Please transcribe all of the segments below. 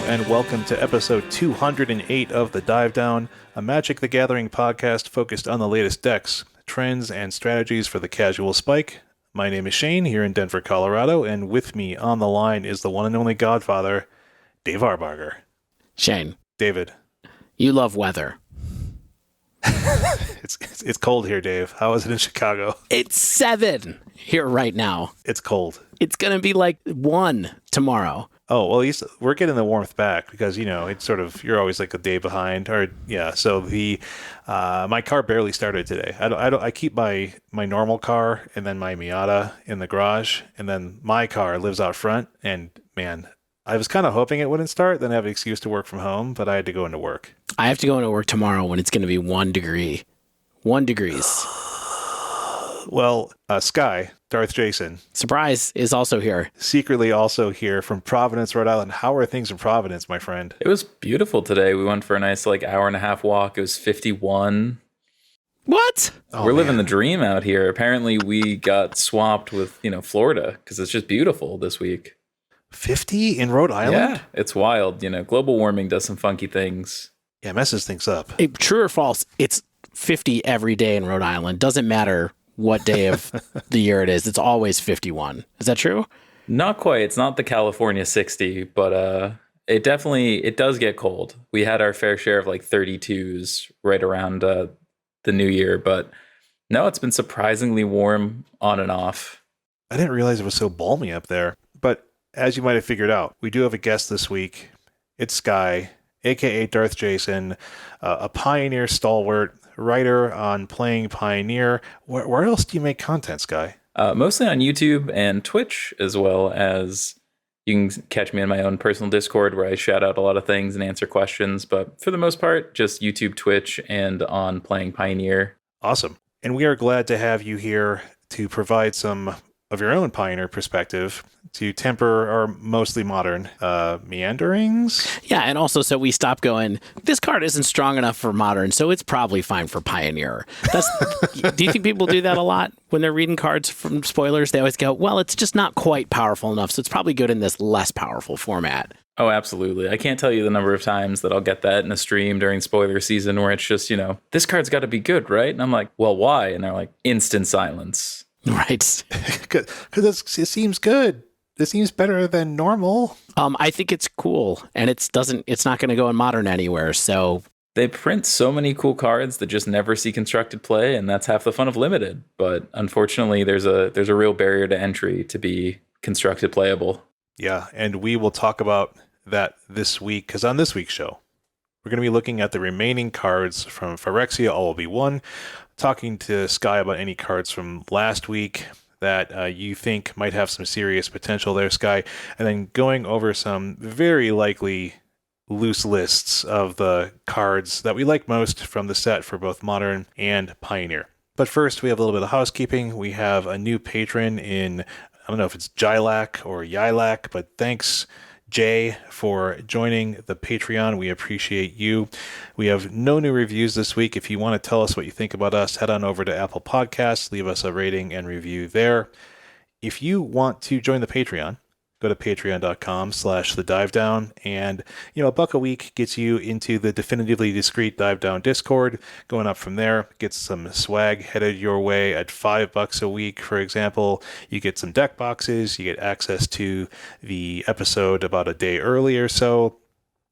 and welcome to episode 208 of The Dive Down, a Magic the Gathering podcast focused on the latest decks, trends, and strategies for the casual spike. My name is Shane, here in Denver, Colorado, and with me on the line is the one and only Godfather, Dave Arbarger. Shane. David. You love weather. It's cold here, Dave. How is it in Chicago? It's 7 here right now. It's cold. It's going to be like 1 tomorrow. Oh, well, at least we're getting the warmth back because, you know, it's sort of, you're always like a day behind. So my car barely started today. I keep my normal car and then my Miata in the garage, and then my car lives out front. And man, I was kind of hoping it wouldn't start, then I have an excuse to work from home, but I had to go into work. I have to go into work tomorrow when it's going to be 1 degree. 1 degrees. Well, Sky, DarthJacen. Surprise, is also here. Secretly also here from Providence, Rhode Island. How are things in Providence, my friend? It was beautiful today. We went for a nice hour and a half walk. It was 51. What? We're living the dream out here. Apparently we got swapped with, Florida because it's just beautiful this week. 50 in Rhode Island? Yeah, it's wild. Global warming does some funky things. Yeah, messes things up. True or false, it's 50 every day in Rhode Island. Doesn't matter what day of the year it is. It's always 51. Is that true? Not quite. It's not the California 60, but it does get cold. We had our fair share of 32s right around the new year, but no, it's been surprisingly warm on and off. I didn't realize it was so balmy up there. But as you might have figured out, we do have a guest this week. It's Sky, aka DarthJacen, a Pioneer stalwart, writer on Playing Pioneer. Where else do you make content, Sky? Mostly on YouTube and Twitch, as well as you can catch me in my own personal Discord where I shout out a lot of things and answer questions. But for the most part, just YouTube, Twitch, and on Playing Pioneer. Awesome. And we are glad to have you here to provide some of your own Pioneer perspective to temper our mostly modern meanderings. Yeah, and also so we stop going, this card isn't strong enough for modern, so it's probably fine for Pioneer. Do you think people do that a lot when they're reading cards from spoilers? They always go, well, it's just not quite powerful enough, so it's probably good in this less powerful format. Oh, absolutely. I can't tell you the number of times that I'll get that in a stream during spoiler season where it's just, this card's got to be good, right? And I'm like, well, why? And they're like, instant silence. Right. Because it seems good. It seems better than normal. I think it's cool, and it's not going to go in modern anywhere. So they print so many cool cards that just never see constructed play, and that's half the fun of limited. But unfortunately, there's a real barrier to entry to be constructed playable. Yeah, and we will talk about that this week, because on this week's show, we're going to be looking at the remaining cards from Phyrexia All Will Be One, talking to Sky about any cards from last week that you think might have some serious potential there, Sky, and then going over some very likely loose lists of the cards that we like most from the set for both Modern and Pioneer. But first, we have a little bit of housekeeping. We have a new patron in, I don't know if it's Jilak or Yilak, but thanks, Jay, for joining the Patreon. We appreciate you. We have no new reviews this week. If you want to tell us what you think about us, head on over to Apple Podcasts, leave us a rating and review there. If you want to join the Patreon, go to patreon.com/thedivedown, and $1 a week gets you into the definitively discreet Dive Down Discord. Going up from there, get some swag headed your way at $5 a week. For example, you get some deck boxes, you get access to the episode about a day early or so.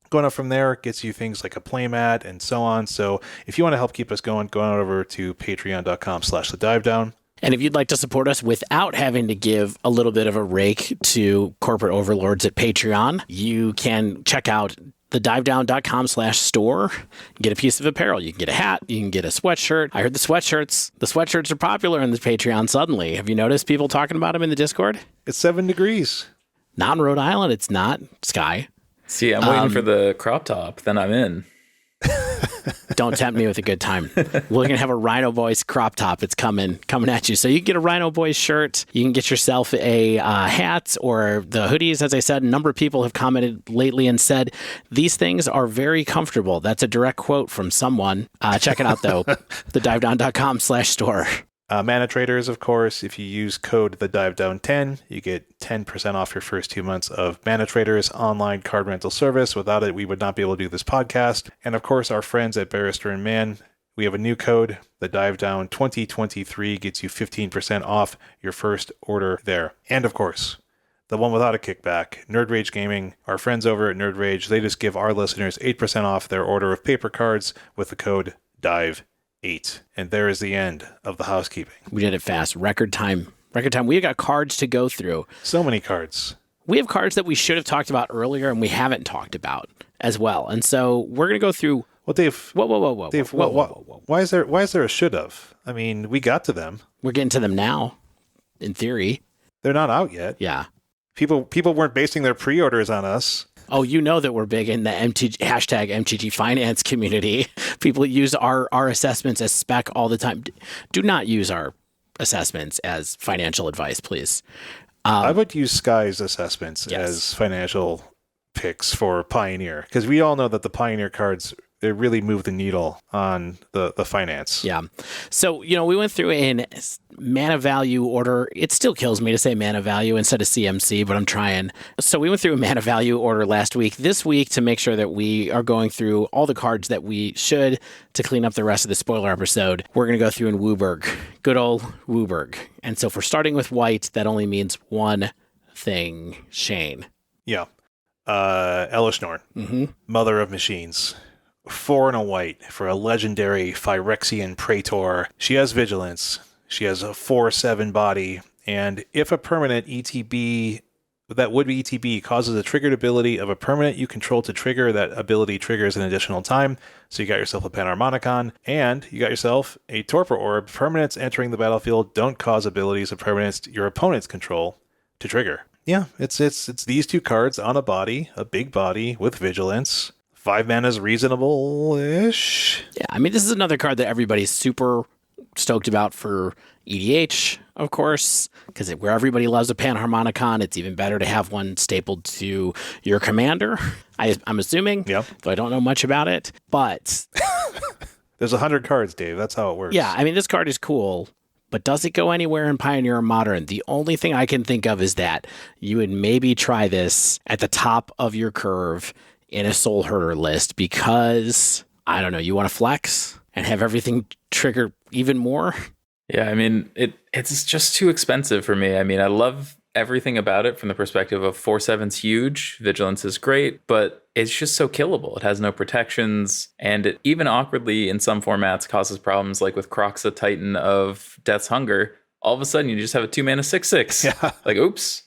Going up from there gets you things like a playmat and so on. So if you want to help keep us going, go on over to patreon.com/thedivedown. And if you'd like to support us without having to give a little bit of a rake to corporate overlords at Patreon, you can check out thedivedown.com/store, get a piece of apparel. You can get a hat, you can get a sweatshirt. I heard the sweatshirts are popular in the Patreon suddenly. Have you noticed people talking about them in the Discord? It's 7 degrees. Not in Rhode Island, it's not. Sky. See, I'm waiting for the crop top, then I'm in. Don't tempt me with a good time. We're going to have a Rhino Boys crop top. It's coming at you. So you can get a Rhino Boys shirt. You can get yourself a hat or the hoodies. As I said, a number of people have commented lately and said, these things are very comfortable. That's a direct quote from someone. Check it out, though. thedivedown.com/store. Mana traders, of course, if you use code TheDiveDown10, you get 10% off your first 2 months of Mana Traders online card rental service. Without it, we would not be able to do this podcast. And of course, our friends at Barrister and Mann, we have a new code. TheDiveDown 2023 gets you 15% off your first order there. And of course, the one without a kickback, Nerd Rage Gaming, our friends over at Nerd Rage, they just give our listeners 8% off their order of paper cards with the code DIVE8. And there is the end of the housekeeping. We did it fast. Record time. We got cards to go through. So many cards. We have cards that we should have talked about earlier and we haven't talked about as well. And so we're going to go through. Well, Dave. Whoa. Dave, Whoa. Why is there a should have? I mean, we got to them. We're getting to them now, in theory. They're not out yet. Yeah. People weren't basing their pre-orders on us. Oh, you know that we're big in the hashtag MTG finance community. People use our assessments as spec all the time. Do not use our assessments as financial advice, please. I would use Sky's assessments as financial picks for Pioneer, because we all know that the Pioneer cards, they really move the needle on the finance. Yeah. So, we went through in mana value order. It still kills me to say mana value instead of CMC, but I'm trying. So we went through a mana value order last week. This week, to make sure that we are going through all the cards that we should to clean up the rest of the spoiler episode, we're going to go through in Wooburg. Good old Wooburg. And so if we're starting with white, that only means one thing, Shane. Yeah. Elesh Norn, Mother of Machines. 4 and a white for a legendary Phyrexian Praetor. She has Vigilance. She has a 4/7 body. And if a permanent ETB, that would be ETB, causes a triggered ability of a permanent you control to trigger, that ability triggers an additional time. So you got yourself a Panharmonicon, and you got yourself a Torpor Orb. Permanents entering the battlefield don't cause abilities of permanents your opponents control to trigger. Yeah, it's these two cards on a body, a big body with Vigilance. 5 mana is reasonable-ish. Yeah, I mean, this is another card that everybody's super stoked about for EDH, of course, because where everybody loves a Panharmonicon, it's even better to have one stapled to your commander, I'm assuming, though I don't know much about it, but... There's 100 cards, Dave. That's how it works. Yeah, I mean, this card is cool, but does it go anywhere in Pioneer or Modern? The only thing I can think of is that you would maybe try this at the top of your curve in a Soul Herder list because, I don't know, you want to flex and have everything trigger even more? Yeah, I mean, it's just too expensive for me. I mean, I love everything about it from the perspective of 4/7's huge, Vigilance is great, but it's just so killable. It has no protections, and it even awkwardly in some formats causes problems like with Croxa Titan of Death's Hunger. All of a sudden, you just have a 2 mana 6/6. Yeah. Like, oops.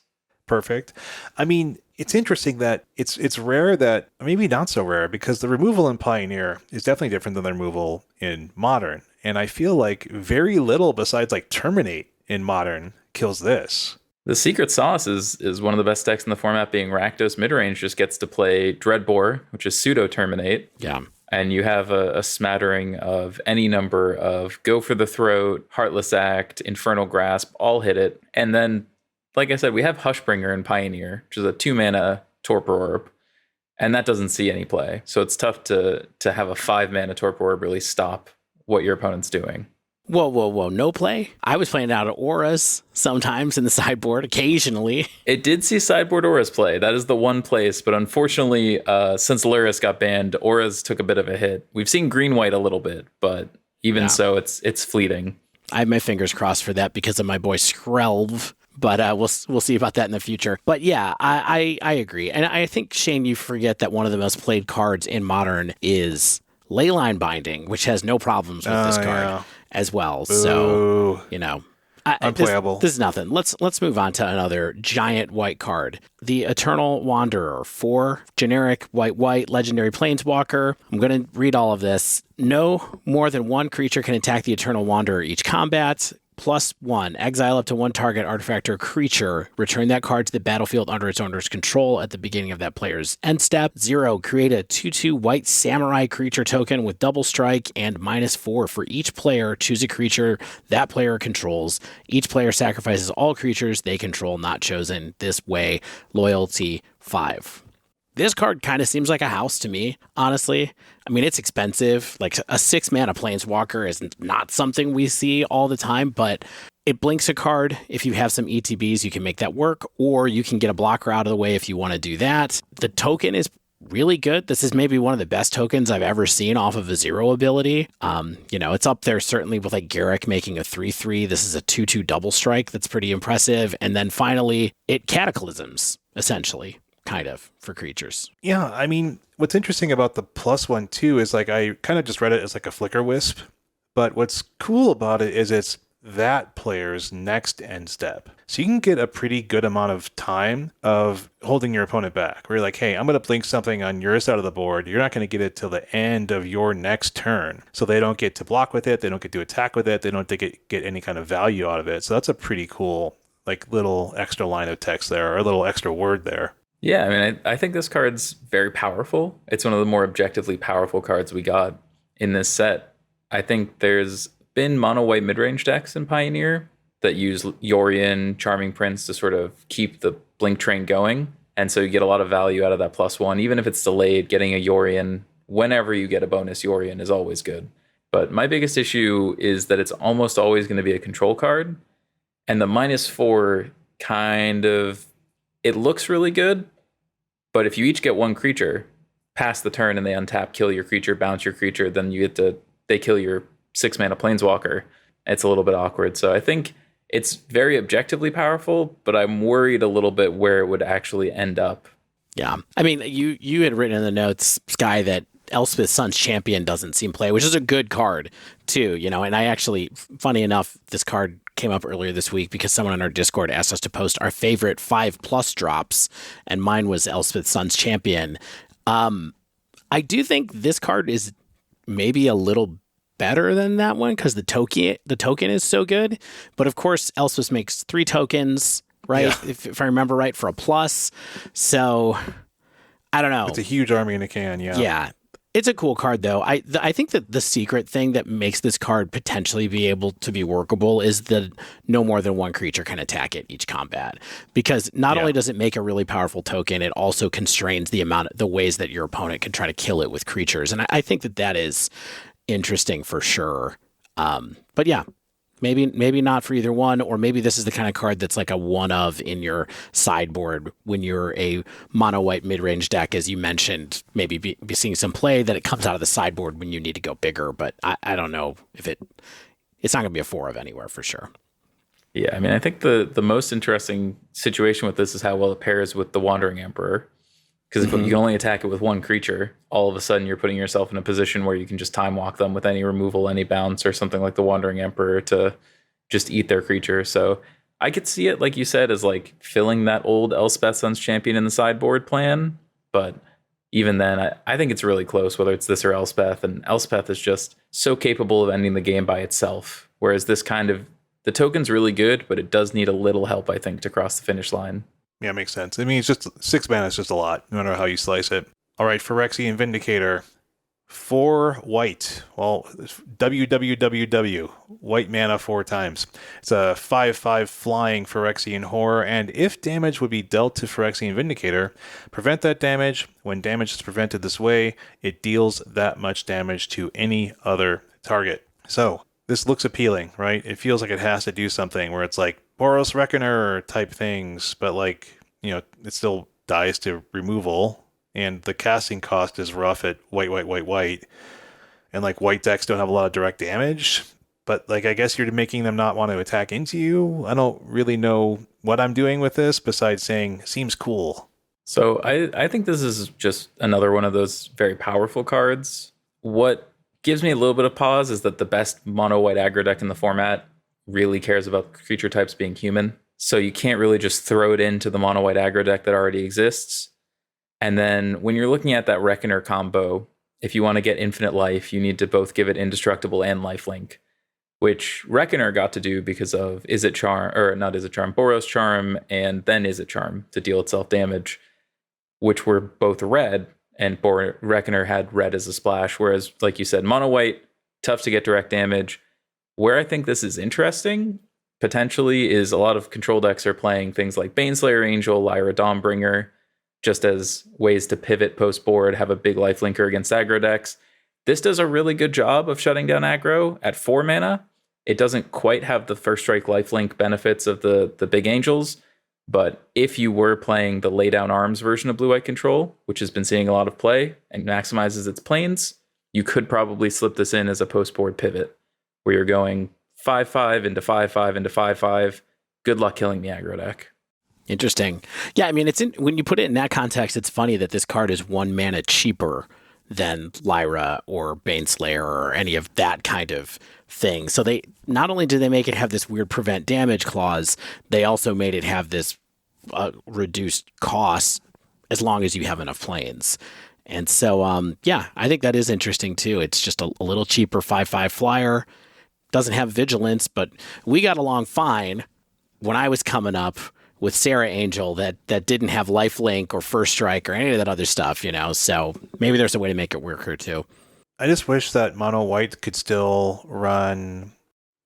Perfect. I mean, it's interesting that it's rare that, maybe not so rare, because the removal in Pioneer is definitely different than the removal in Modern. And I feel like very little besides like Terminate in Modern kills this. The Secret Sauce is one of the best decks in the format, being Rakdos midrange, just gets to play Dreadbore, which is pseudo Terminate. Yeah. And you have a smattering of any number of Go for the Throat, Heartless Act, Infernal Grasp, all hit it. And then, like I said, we have Hushbringer in Pioneer, which is a 2 mana Torpor Orb, and that doesn't see any play. So it's tough to have a 5 mana Torpor Orb really stop what your opponent's doing. Whoa. No play? I was playing out of Auras sometimes in the sideboard, occasionally. It did see sideboard Auras play. That is the one place. But unfortunately, since Luris got banned, Auras took a bit of a hit. We've seen green-white a little bit, but even so, it's fleeting. I have my fingers crossed for that because of my boy Skrelv. But we'll see about that in the future. But yeah, I agree. And I think, Shane, you forget that one of the most played cards in Modern is Leyline Binding, which has no problems with this card as well. Boo. So, unplayable. This is nothing. Let's move on to another giant white card. The Eternal Wanderer, 4 generic white legendary planeswalker. I'm going to read all of this. No more than one creature can attack the Eternal Wanderer each combat. +1, exile up to one target artifact or creature. Return that card to the battlefield under its owner's control at the beginning of that player's end step. 0, create a 2/2 white samurai creature token with double strike and -4 for each player. Choose a creature that player controls. Each player sacrifices all creatures they control not chosen this way. Loyalty 5. This card kind of seems like a house to me, honestly. I mean, it's expensive. Like a 6-mana Planeswalker is not something we see all the time, but it blinks a card. If you have some ETBs, you can make that work, or you can get a blocker out of the way if you want to do that. The token is really good. This is maybe one of the best tokens I've ever seen off of a 0 ability. It's up there certainly with like Garruk making a 3/3. This is a 2/2 double strike that's pretty impressive. And then finally, it cataclysms, essentially, kind of, for creatures. Yeah, I mean, what's interesting about the +1 too is like I kind of just read it as like a flicker wisp, but what's cool about it is it's that player's next end step. So you can get a pretty good amount of time of holding your opponent back. Where you're like, hey, I'm going to blink something on your side of the board. You're not going to get it till the end of your next turn. So they don't get to block with it. They don't get to attack with it. They don't get any kind of value out of it. So that's a pretty cool, like, little extra line of text there, or a little extra word there. Yeah, I mean, I think this card's very powerful. It's one of the more objectively powerful cards we got in this set. I think there's been mono white mid-range decks in Pioneer that use Yorion, Charming Prince to sort of keep the blink train going. And so you get a lot of value out of that +1. Even if it's delayed, getting a Yorion, whenever you get a bonus Yorion, is always good. But my biggest issue is that it's almost always going to be a control card. And the -4 kind of, it looks really good. But if you each get one creature, pass the turn and they untap, kill your creature, bounce your creature, then they kill your 6-mana Planeswalker. It's a little bit awkward. So I think it's very objectively powerful, but I'm worried a little bit where it would actually end up. Yeah. I mean, you had written in the notes, Sky, that Elspeth's Son's Champion doesn't seem play, which is a good card too, and I actually, funny enough, this card came up earlier this week because someone on our Discord asked us to post our favorite 5+ drops, and mine was Elspeth's Son's Champion. I do think this card is maybe a little better than that one because the token is so good. But of course, Elspeth makes 3 tokens, right? Yeah. If I remember right, for a plus. So I don't know. It's a huge army in a can, yeah. Yeah. It's a cool card, though. I think that the secret thing that makes this card potentially be able to be workable is that no more than one creature can attack it each combat. Because not only does it make a really powerful token, it also constrains the ways that your opponent can try to kill it with creatures. And I think that is interesting for sure. But yeah, maybe not for either one, or maybe this is the kind of card that's like a one of in your sideboard when you're a mono white mid-range deck, as you mentioned, maybe be seeing some play that it comes out of the sideboard when you need to go bigger. But I don't know if it's not going to be a 4 of anywhere for sure. Yeah, I mean, I think the most interesting situation with this is how well it pairs with the Wandering Emperor. Because if you can only attack it with one creature, all of a sudden you're putting yourself in a position where you can just time walk them with any removal, any bounce, or something like the Wandering Emperor to just eat their creature. So I could see it, like you said, as like filling that old Elspeth's Son's Champion in the sideboard plan. But even then, I think it's really close, whether it's this or Elspeth. And Elspeth is just so capable of ending the game by itself. Whereas this the token's really good, but it does need a little help, I think, to cross the finish line. Yeah, makes sense. I mean, it's just 6 mana is just a lot, no matter how you slice it. All right, Phyrexian Vindicator. 4 white. Well, WWWW. White mana 4 times. It's a 5/5 flying Phyrexian horror, and if damage would be dealt to Phyrexian Vindicator, prevent that damage. When damage is prevented this way, it deals that much damage to any other target. So, this looks appealing, right? It feels like it has to do something where it's like Boros Reckoner type things, but it still dies to removal, and the casting cost is rough at white. And white decks don't have a lot of direct damage, but I guess you're making them not want to attack into you. I don't really know what I'm doing with this besides saying seems cool. So I think this is just another one of those very powerful cards. What gives me a little bit of pause is that the best mono white aggro deck in the format really cares about creature types being human. So you can't really just throw it into the mono white aggro deck that already exists. And then when you're looking at that Reckoner combo, if you want to get infinite life, you need to both give it indestructible and lifelink, which Reckoner got to do because of Boros Charm, and then Is It Charm to deal itself damage, which were both red, and Reckoner had red as a splash, whereas, like you said, mono white, tough to get direct damage. Where I think this is interesting, potentially, is a lot of control decks are playing things like Baneslayer Angel, Lyra Dawnbringer, just as ways to pivot post board, have a big lifelinker against aggro decks. This does a really good job of shutting down aggro at 4 mana. It doesn't quite have the first strike lifelink benefits of the big angels, but if you were playing the lay down arms version of blue-white control, which has been seeing a lot of play and maximizes its planes, you could probably slip this in as a post-board pivot, where you're going 5/5 into 5/5 into 5/5. Good luck killing the aggro deck. Interesting. Yeah, I mean, when you put it in that context, it's funny that this card is 1 mana cheaper than Lyra or Baneslayer or any of that kind of thing. So they not only do they make it have this weird prevent damage clause, they also made it have this reduced cost as long as you have enough planes. And so, yeah, I think that is interesting too. It's just a little cheaper 5/5 flyer. Doesn't have vigilance, but we got along fine when I was coming up with Sarah Angel that didn't have lifelink or first strike or any of that other stuff, so maybe there's a way to make it work here too. I just wish that mono white could still run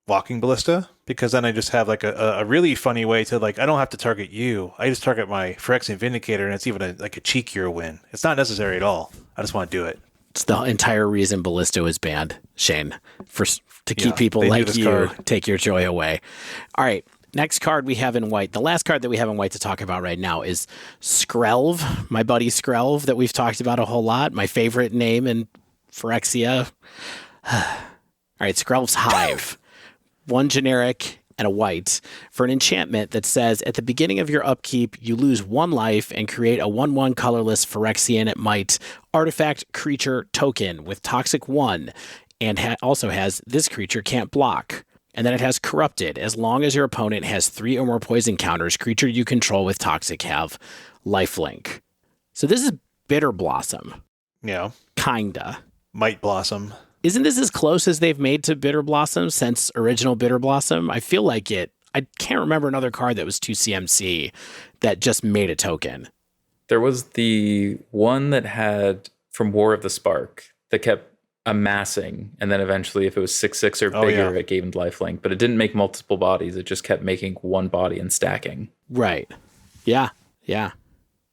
Walking Ballista, because then I just have like a really funny way to, like, I don't have to target you. I just target my Phyrexian Vindicator, and it's even a cheekier win. It's not necessary at all. I just want to do it. It's the entire reason Ballista was banned, Shane, to keep people like you take your joy away. All right. Next card we have in white. The last card that we have in white to talk about right now is Skrelv, my buddy Skrelv that we've talked about a whole lot. My favorite name in Phyrexia. All right, Skrelv's Hive. 1 generic and a white for an enchantment that says at the beginning of your upkeep, you lose 1 life and create a 1/1 colorless Phyrexian at might artifact creature token with Toxic 1, and also has this creature can't block. And then it has Corrupted. As long as your opponent has 3 or more poison counters, creature you control with Toxic have lifelink. So this is Bitter Blossom. Yeah. Kinda. Might Blossom. Isn't this as close as they've made to Bitter Blossom since original Bitter Blossom? I feel like it. I can't remember another card that was 2 CMC that just made a token. There was the one that had from War of the Spark that kept amassing, and then eventually if it was 6/6 or bigger, it gave lifelink, but it didn't make multiple bodies. It just kept making 1 body and stacking. Right. Yeah.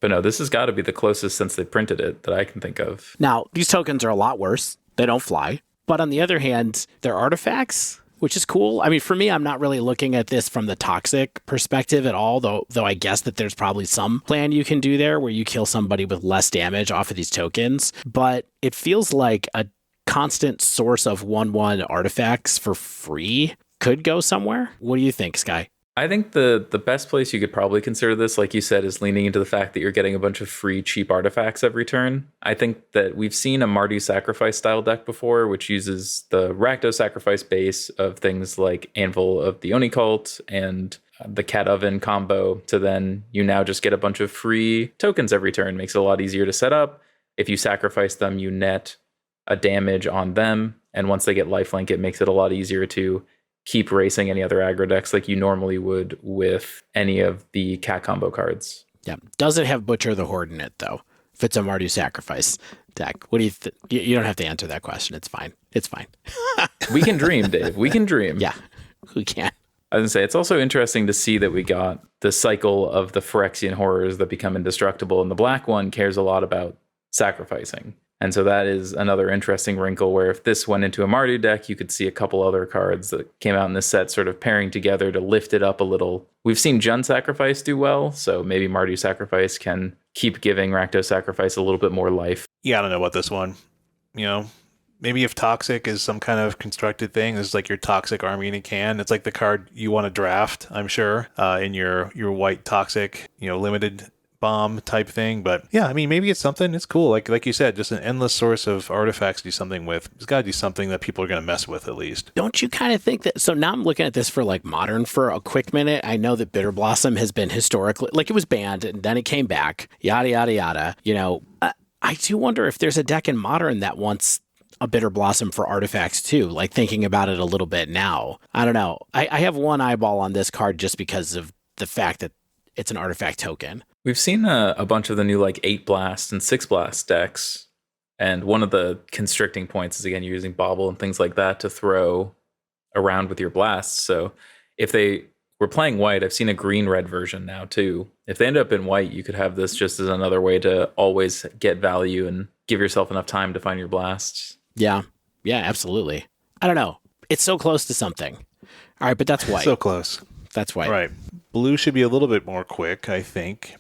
But no, this has got to be the closest since they printed it that I can think of. Now, these tokens are a lot worse. They don't fly. But on the other hand, they're artifacts, which is cool. I mean, for me, I'm not really looking at this from the toxic perspective at all, though I guess that there's probably some plan you can do there where you kill somebody with less damage off of these tokens. But it feels like a constant source of 1/1 artifacts for free could go somewhere. What do you think, Sky? I think the best place you could probably consider this, like you said, is leaning into the fact that you're getting a bunch of free cheap artifacts every turn. I think that we've seen a Mardu Sacrifice style deck before, which uses the Rakdos Sacrifice base of things like Anvil of the Oni Cult and the Cat Oven combo, to then you now just get a bunch of free tokens every turn. Makes it a lot easier to set up. If you sacrifice them, you net a damage on them, and once they get lifelink, it makes it a lot easier to keep racing any other aggro decks like you normally would with any of the cat combo cards. Yeah. Does it have Butcher the Horde in it, though? If it's a Mardu Sacrifice deck. What do you think? You don't have to answer that question. It's fine. It's fine. We can dream, Dave. We can dream. Yeah, we can. I was going to say, it's also interesting to see that we got the cycle of the Phyrexian horrors that become indestructible, and the black one cares a lot about sacrificing. And so that is another interesting wrinkle where if this went into a Mardu deck, you could see a couple other cards that came out in this set sort of pairing together to lift it up a little. We've seen Jund Sacrifice do well, so maybe Mardu Sacrifice can keep giving Rakdos Sacrifice a little bit more life. Yeah, I don't know about this one. Maybe if Toxic is some kind of constructed thing, this is like your Toxic army in a can. It's like the card you want to draft, I'm sure, in your white Toxic, limited bomb type thing. But yeah, I mean, maybe it's something. It's cool. Like you said, just an endless source of artifacts to do something with. It's got to do something that people are going to mess with at least. Don't you kind of think that? So now I'm looking at this for like modern for a quick minute. I know that Bitter Blossom has been historically, like, it was banned and then it came back, yada, yada, yada. I do wonder if there's a deck in modern that wants a Bitter Blossom for artifacts too, like thinking about it a little bit now. I don't know. I have one eyeball on this card just because of the fact that it's an artifact token. We've seen a bunch of the new like 8 blast and 6 blast decks, and one of the constricting points is, again, you're using Bobble and things like that to throw around with your blasts. So if they we're playing white. I've seen a green-red version now too. If they end up in white, you could have this just as another way to always get value and give yourself enough time to find your blasts. Yeah, absolutely. I don't know. It's so close to something. All right, but that's white. So close. That's white. Right. Blue should be a little bit more quick, I think.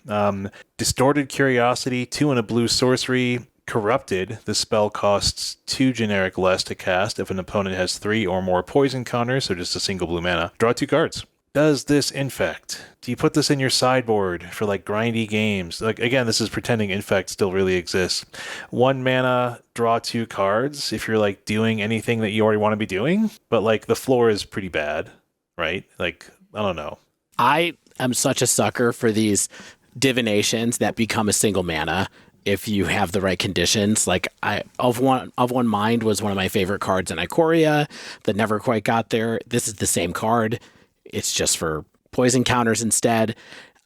Distorted Curiosity, 2 and a blue sorcery. Corrupted, the spell costs 2 generic less to cast if an opponent has 3 or more poison counters, so just a single blue mana. Draw 2 cards. Does this infect? Do you put this in your sideboard for like grindy games? Like, again, this is pretending infect still really exists. 1 mana, draw 2 cards if you're like doing anything that you already want to be doing, but like the floor is pretty bad, right? Like, I don't know. I am such a sucker for these divinations that become a single mana if you have the right conditions. Like of one Mind was one of my favorite cards in Ikoria that never quite got there. This is the same card. It's just for poison counters instead.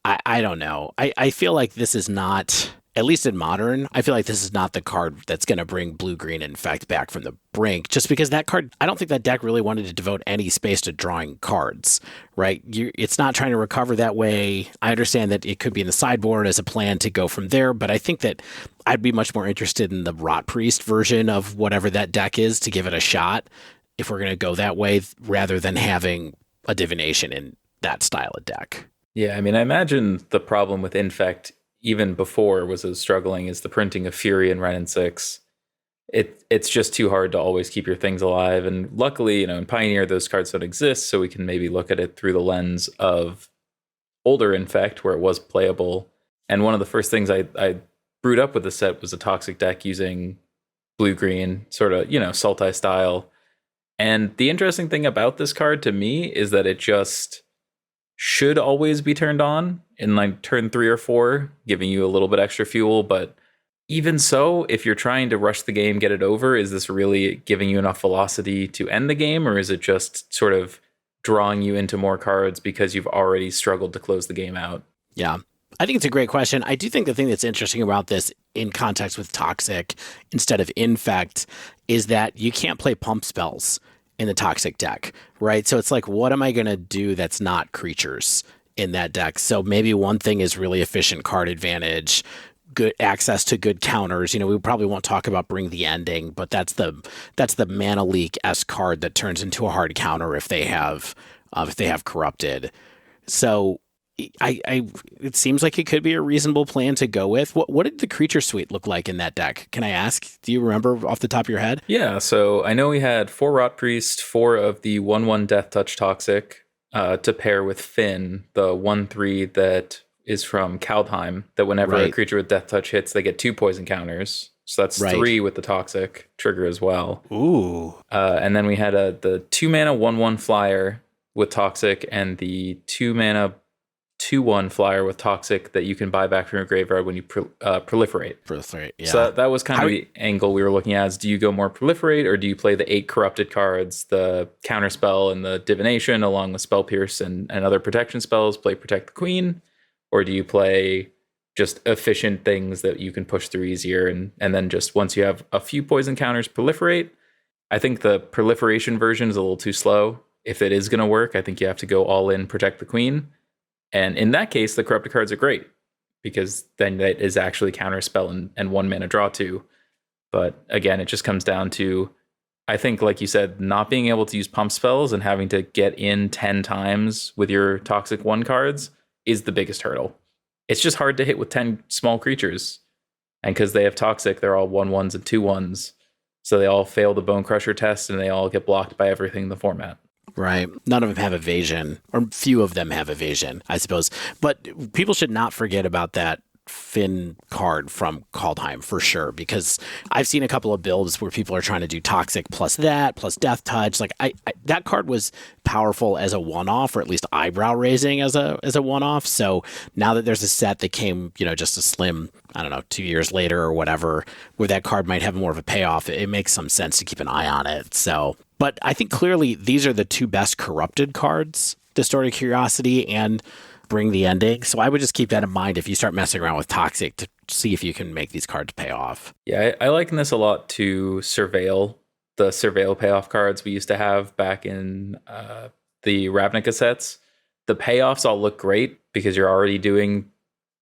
I don't know. I feel like this is not, at least in Modern, I feel like this is not the card that's going to bring blue-green infect back from the brink, just because that card, I don't think that deck really wanted to devote any space to drawing cards, right? It's not trying to recover that way. I understand that it could be in the sideboard as a plan to go from there, but I think that I'd be much more interested in the Rot Priest version of whatever that deck is to give it a shot if we're going to go that way, rather than having a divination in that style of deck. Yeah, I mean, I imagine the problem with infect even before was as struggling as the printing of Fury and Ren and 6. It's just too hard to always keep your things alive. And luckily, in Pioneer, those cards don't exist, so we can maybe look at it through the lens of older Infect, where it was playable. And one of the first things I brewed up with the set was a Toxic deck using blue-green, sort of, Sultai style. And the interesting thing about this card to me is that it just should always be turned on in like turn 3 or 4, giving you a little bit extra fuel. But even so, if you're trying to rush the game, get it over, is this really giving you enough velocity to end the game? Or is it just sort of drawing you into more cards because you've already struggled to close the game out? Yeah, I think it's a great question. I do think the thing that's interesting about this in context with Toxic instead of Infect is that you can't play pump spells in the Toxic deck, right? So it's like, what am I going to do that's not creatures in that deck? So maybe one thing is really efficient card advantage, good access to good counters. We probably won't talk about Bring the Ending, but that's the mana leak-esque card that turns into a hard counter if they have Corrupted. So it seems like it could be a reasonable plan to go with. What did the creature suite look like in that deck? Can I ask? Do you remember off the top of your head? Yeah, so I know we had 4 Rot Priest, 4 of the 1/1 Death Touch Toxic to pair with Finn, the 1/3 that is from Kaldheim, that whenever a creature with Death Touch hits, they get 2 poison counters. So that's 3 with the Toxic trigger as well. Ooh. And then we had the 2 mana 1/1 flyer with Toxic and the 2 mana 2/1 flyer with Toxic that you can buy back from your graveyard when you proliferate. Yeah. So that was kind of the angle we were looking at. Is do you go more proliferate, or do you play the 8 corrupted cards, the counterspell and the divination, along with spell pierce and other protection spells, play Protect the Queen? Or do you play just efficient things that you can push through easier and then just once you have a few poison counters, proliferate? I think the proliferation version is a little too slow. If it is going to work, I think you have to go all in Protect the Queen. And in that case, the corrupted cards are great because then that is actually counterspell and 1 mana draw 2. But again, it just comes down to, I think, like you said, not being able to use pump spells and having to get in 10 times with your Toxic 1 cards is the biggest hurdle. It's just hard to hit with 10 small creatures. And because they have Toxic, they're all 1/1s and 2/1s. So they all fail the Bone Crusher test and they all get blocked by everything in the format. Right. None of them have evasion, or few of them have evasion, I suppose. But people should not forget about that Finn card from Kaldheim for sure, because I've seen a couple of builds where people are trying to do Toxic plus that, plus Death Touch. Like that card was powerful as a one-off, or at least eyebrow raising as a one-off. So now that there's a set that came, just a slim, 2 years later or whatever, where that card might have more of a payoff, it makes some sense to keep an eye on it. So, but I think clearly these are the 2 best corrupted cards, Distorted Curiosity and Bring the Ending. So I would just keep that in mind if you start messing around with Toxic to see if you can make these cards pay off. Yeah, I liken this a lot to Surveil, the Surveil payoff cards we used to have back in the Ravnica sets. the payoffs all look great because you're already doing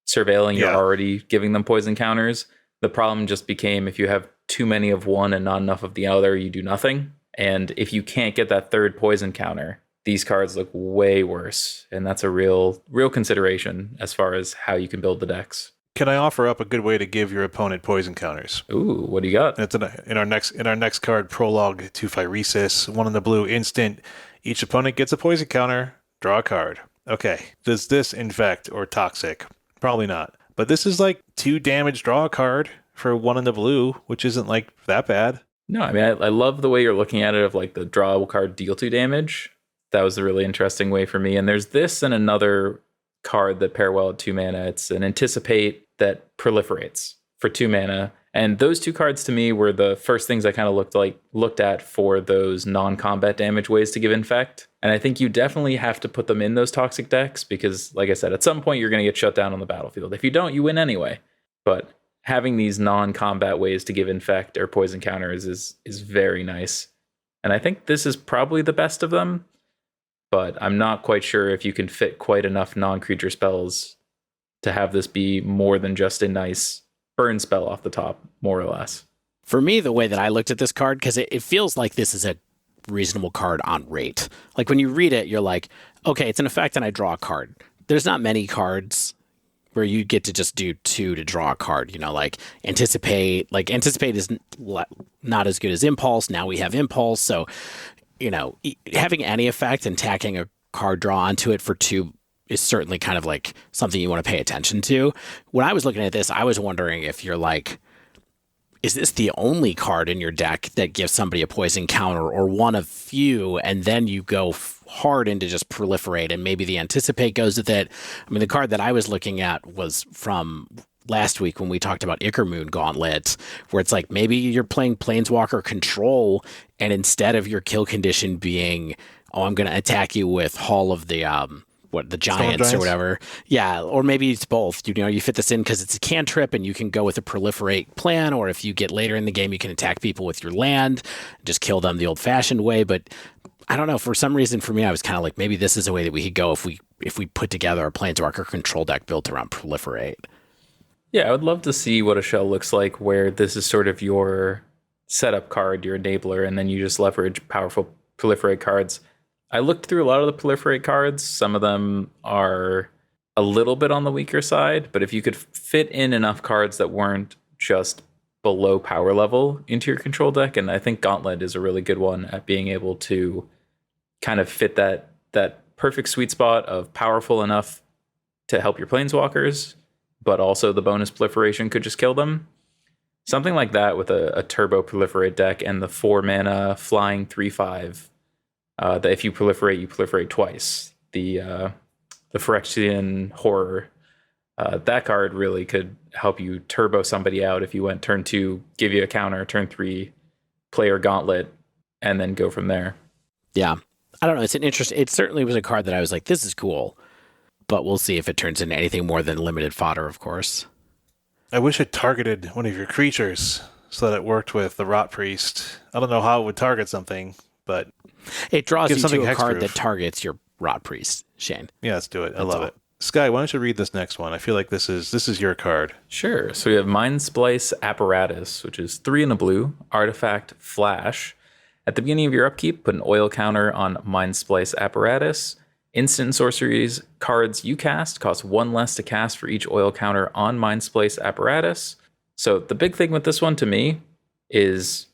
surveilling, you're Yeah. already giving them poison counters. The problem just became if you have too many of one and not enough of the other, you do nothing. And if you can't get that third poison counter, these cards look way worse. And that's a real consideration as far as how you can build the decks. Can I offer up a good way to give your opponent poison counters? Ooh, what do you got? It's in our next card, Prologue to Phyresis, 1 in the blue, instant. Each opponent gets a poison counter, draw a card. Okay, does this infect or toxic? Probably not. But this is like 2 damage, draw a card for 1 in the blue, which isn't like that bad. No, I mean, I love the way you're looking at it of like the draw a card, deal 2 damage. That was a really interesting way for me. And there's this and another card that pair well at 2 mana. It's an Anticipate that proliferates for 2 mana. And those 2 cards to me were the first things I kind of looked at for those non-combat damage ways to give infect. And I think you definitely have to put them in those toxic decks because, like I said, at some point you're going to get shut down on the battlefield. If you don't, you win anyway. But having these non-combat ways to give infect or poison counters is very nice. And I think this is probably the best of them, but I'm not quite sure if you can fit quite enough non-creature spells to have this be more than just a nice burn spell off the top, more or less. For me, the way that I looked at this card, because it feels like this is a reasonable card on rate. Like when you read it, you're like, okay, it's an effect and I draw a card. There's not many cards where you get to just do 2 to draw a card, like Anticipate. Like Anticipate is not as good as Impulse. Now we have Impulse. So, having any effect and tacking a card draw onto it for 2 is certainly kind of like something you want to pay attention to. When I was looking at this, I was wondering if you're like, is this the only card in your deck that gives somebody a poison counter or one of few, and then you go hard into just proliferate and maybe the Anticipate goes with it? I mean, the card that I was looking at was from last week when we talked about Ickermoon Gauntlet, where it's like maybe you're playing Planeswalker Control, and instead of your kill condition being, oh, I'm going to attack you with Hall of the Giants or whatever. Yeah, or maybe it's both. You fit this in because it's a cantrip and you can go with a proliferate plan, or if you get later in the game, you can attack people with your land, just kill them the old-fashioned way. But I don't know, for some reason for me, I was kind of like, maybe this is a way that we could go if we put together a Planeswalker control deck built around proliferate. Yeah, I would love to see what a shell looks like where this is sort of your setup card, your enabler, and then you just leverage powerful proliferate cards. I looked through a lot of the proliferate cards. Some of them are a little bit on the weaker side, but if you could fit in enough cards that weren't just below power level into your control deck, and I think Gauntlet is a really good one at being able to kind of fit that perfect sweet spot of powerful enough to help your planeswalkers, but also the bonus proliferation could just kill them. Something like that with a turbo proliferate deck and the 4 mana flying 3/5. That if you proliferate twice. The Phyrexian Horror, that card really could help you turbo somebody out if you went turn 2, give you a counter, turn 3, player Gauntlet, and then go from there. Yeah. I don't know. It certainly was a card that I was like, this is cool, but we'll see if it turns into anything more than limited fodder, of course. I wish it targeted one of your creatures so that it worked with the Rot Priest. I don't know how it would target something, but it draws you to a card hexproof that targets your Rot Priest, Shane. Yeah, let's do it. I love it. Sky, why don't you read this next one? I feel like this is your card. Sure. So we have Mindsplice Apparatus, which is 3 in a blue, artifact, flash. At the beginning of your upkeep, put an oil counter on Mindsplice Apparatus. Instant sorceries cards you cast cost 1 less to cast for each oil counter on Mindsplice Apparatus. So the big thing with this one to me is,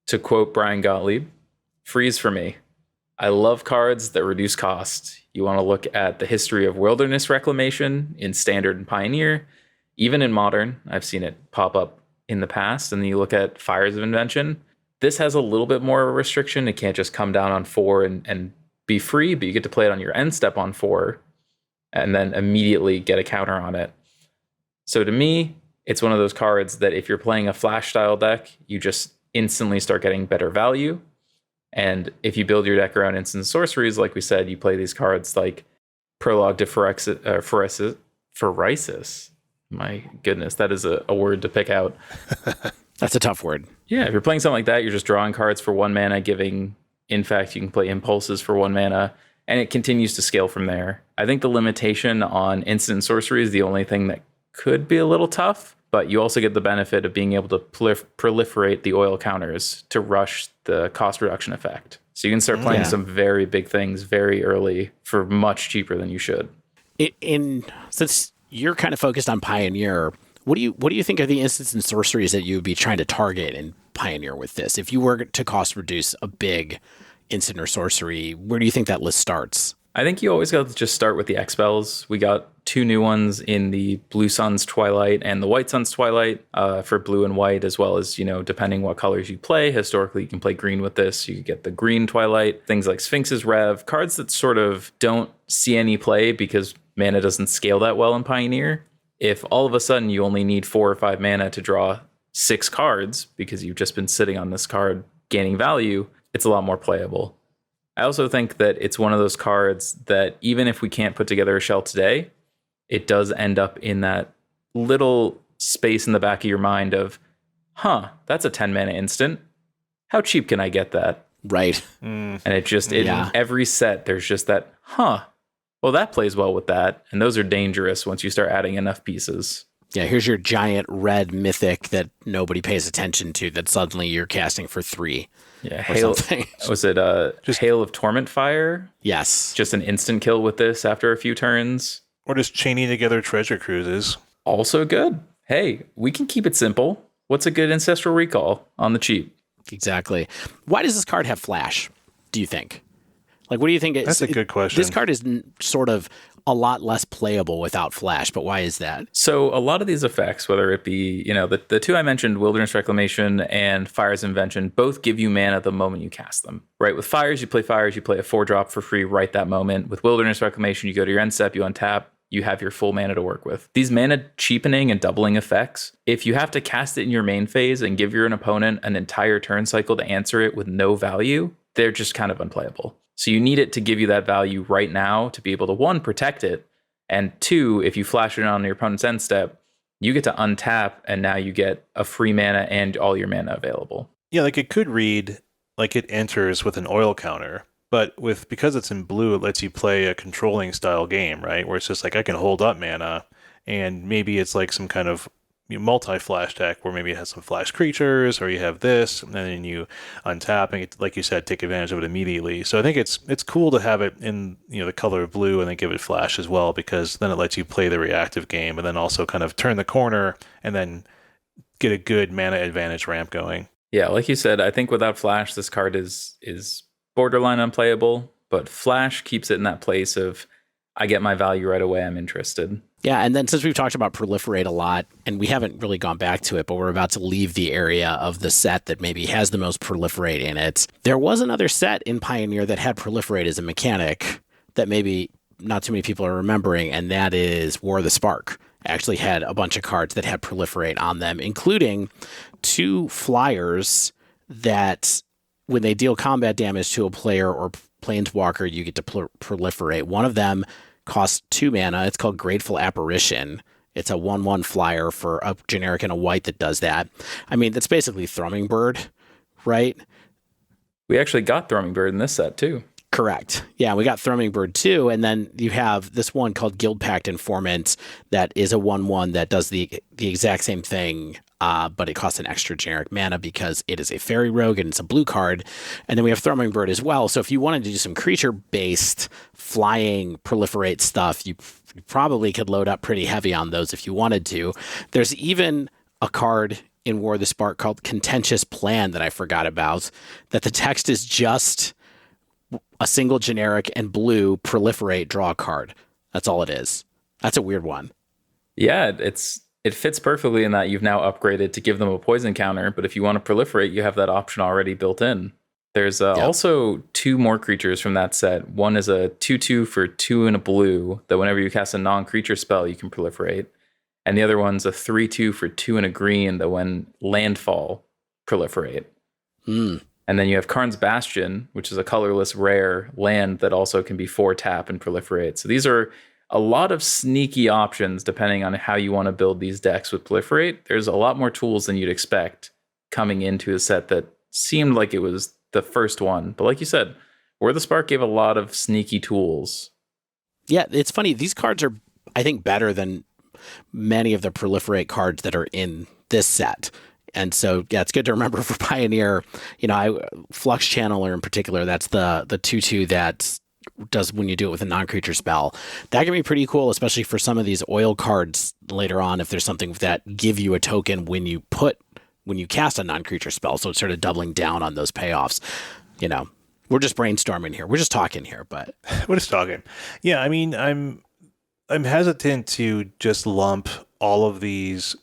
to quote Brian Gottlieb, freeze for me. I love cards that reduce cost. You want to look at the history of wilderness reclamation in Standard and Pioneer. Even in Modern, I've seen it pop up in the past. And then you look at Fires of Invention. This has a little bit more of a restriction. It can't just come down on 4 and be free, but you get to play it on your end step on 4 and then immediately get a counter on it. So to me, it's one of those cards that if you're playing a flash style deck, you just instantly start getting better value. And if you build your deck around instant sorceries, like we said, you play these cards like Prologue to Phyrexia. My goodness, that is a word to pick out. That's a tough word. Yeah, if you're playing something like that, you're just drawing cards for 1 mana, giving, in fact, you can play impulses for 1 mana, and it continues to scale from there. I think the limitation on instant sorcery is the only thing that could be a little tough, but you also get the benefit of being able to proliferate the oil counters to rush the cost reduction effect. So you can start playing some very big things very early for much cheaper than you should. Since you're kind of focused on Pioneer, what do you think are the instants and sorceries that you would be trying to target in Pioneer with this? If you were to cost reduce a big instant or sorcery, where do you think that list starts? I think you always got to just start with the X-Spells. We got 2 new ones in the Blue Sun's Twilight and the White Sun's Twilight for blue and white, as well as, depending what colors you play. Historically, you can play green with this. You get the green Twilight, things like Sphinx's Rev, cards that sort of don't see any play because mana doesn't scale that well in Pioneer. If all of a sudden you only need 4 or 5 mana to draw 6 cards because you've just been sitting on this card gaining value, it's a lot more playable. I also think that it's one of those cards that even if we can't put together a shell today, it does end up in that little space in the back of your mind of, that's a 10 mana instant. How cheap can I get that? Right. And in every set, there's just that, well, that plays well with that. And those are dangerous once you start adding enough pieces. Yeah, here's your giant red mythic that nobody pays attention to that suddenly you're casting for 3. Yeah, Hail. Was it just Hail of Torment Fire? Yes. Just an instant kill with this after a few turns. Or just chaining together treasure cruises. Also good. Hey, we can keep it simple. What's a good Ancestral Recall on the cheap? Exactly. Why does this card have flash, do you think? Like, what do you think? That's a good question. This card is sort of a lot less playable without flash, but why is that? So a lot of these effects, whether it be, the 2 I mentioned, Wilderness Reclamation and Fire's Invention, both give you mana the moment you cast them, right? With Fires, you play a 4-drop for free right that moment. With Wilderness Reclamation, you go to your end step, you untap, you have your full mana to work with. These mana cheapening and doubling effects, if you have to cast it in your main phase and give your opponent an entire turn cycle to answer it with no value, they're just kind of unplayable. So you need it to give you that value right now to be able to, 1, protect it, and 2, if you flash it on your opponent's end step, you get to untap, and now you get a free mana and all your mana available. Yeah, like it could read like it enters with an oil counter, but because it's in blue, it lets you play a controlling style game, right? Where it's just like I can hold up mana, and maybe it's like some kind of multi-flash deck where maybe it has some flash creatures, or you have this, and then you untap and, like you said, take advantage of it immediately. So I think it's cool to have it in the color of blue and then give it flash as well, because then it lets you play the reactive game and then also kind of turn the corner and then get a good mana advantage ramp going. Yeah, like you said, I think without flash, this card is borderline unplayable, but flash keeps it in that place of I get my value right away, I'm interested. Yeah, and then since we've talked about Proliferate a lot, and we haven't really gone back to it, but we're about to leave the area of the set that maybe has the most Proliferate in it. There was another set in Pioneer that had Proliferate as a mechanic that maybe not too many people are remembering, and that is War of the Spark. Actually had a bunch of cards that had Proliferate on them, including 2 flyers that when they deal combat damage to a player or planeswalker, you get to proliferate. One of them costs 2 mana. It's called Grateful Apparition. It's a 1/1 flyer for a generic and a white that does that. I mean, that's basically Thrumming Bird, right? We actually got Thrumming Bird in this set too. Correct. Yeah, we got Thrumming Bird too, and then you have this one called Guild Pact Informant that is a 1/1 that does the exact same thing, but it costs an extra generic mana because it is a fairy rogue and it's a blue card. And then we have Thrumming Bird as well. So if you wanted to do some creature-based flying proliferate stuff, you probably could load up pretty heavy on those if you wanted to. There's even a card in War of the Spark called Contentious Plan that I forgot about, that the text is just a single generic and blue proliferate, draw a card. That's all it is. That's a weird one. Yeah, it fits perfectly in that you've now upgraded to give them a poison counter, but if you want to proliferate, you have that option already built in. There's also 2 more creatures from that set. One is a 2/2 for 2 and a blue that whenever you cast a non-creature spell, you can proliferate. And the other one's a 3/2 for 2 and a green that when landfall, proliferate. And then you have Karn's Bastion, which is a colorless rare land that also can be 4-tap and proliferate. So these are a lot of sneaky options depending on how you want to build these decks with proliferate. There's a lot more tools than you'd expect coming into a set that seemed like it was the first one. But like you said, Or the Spark gave a lot of sneaky tools. Yeah, it's funny. These cards are, I think, better than many of the Proliferate cards that are in this set. And so, yeah, it's good to remember for Pioneer, Flux Channeler in particular, that's the 2/2 that does when you do it with a non-creature spell. That can be pretty cool, especially for some of these oil cards later on, if there's something that give you a token when you cast a non-creature spell. So it's sort of doubling down on those payoffs. We're just brainstorming here. We're just talking here, but we're just talking. Yeah, I mean, I'm hesitant to just lump all of these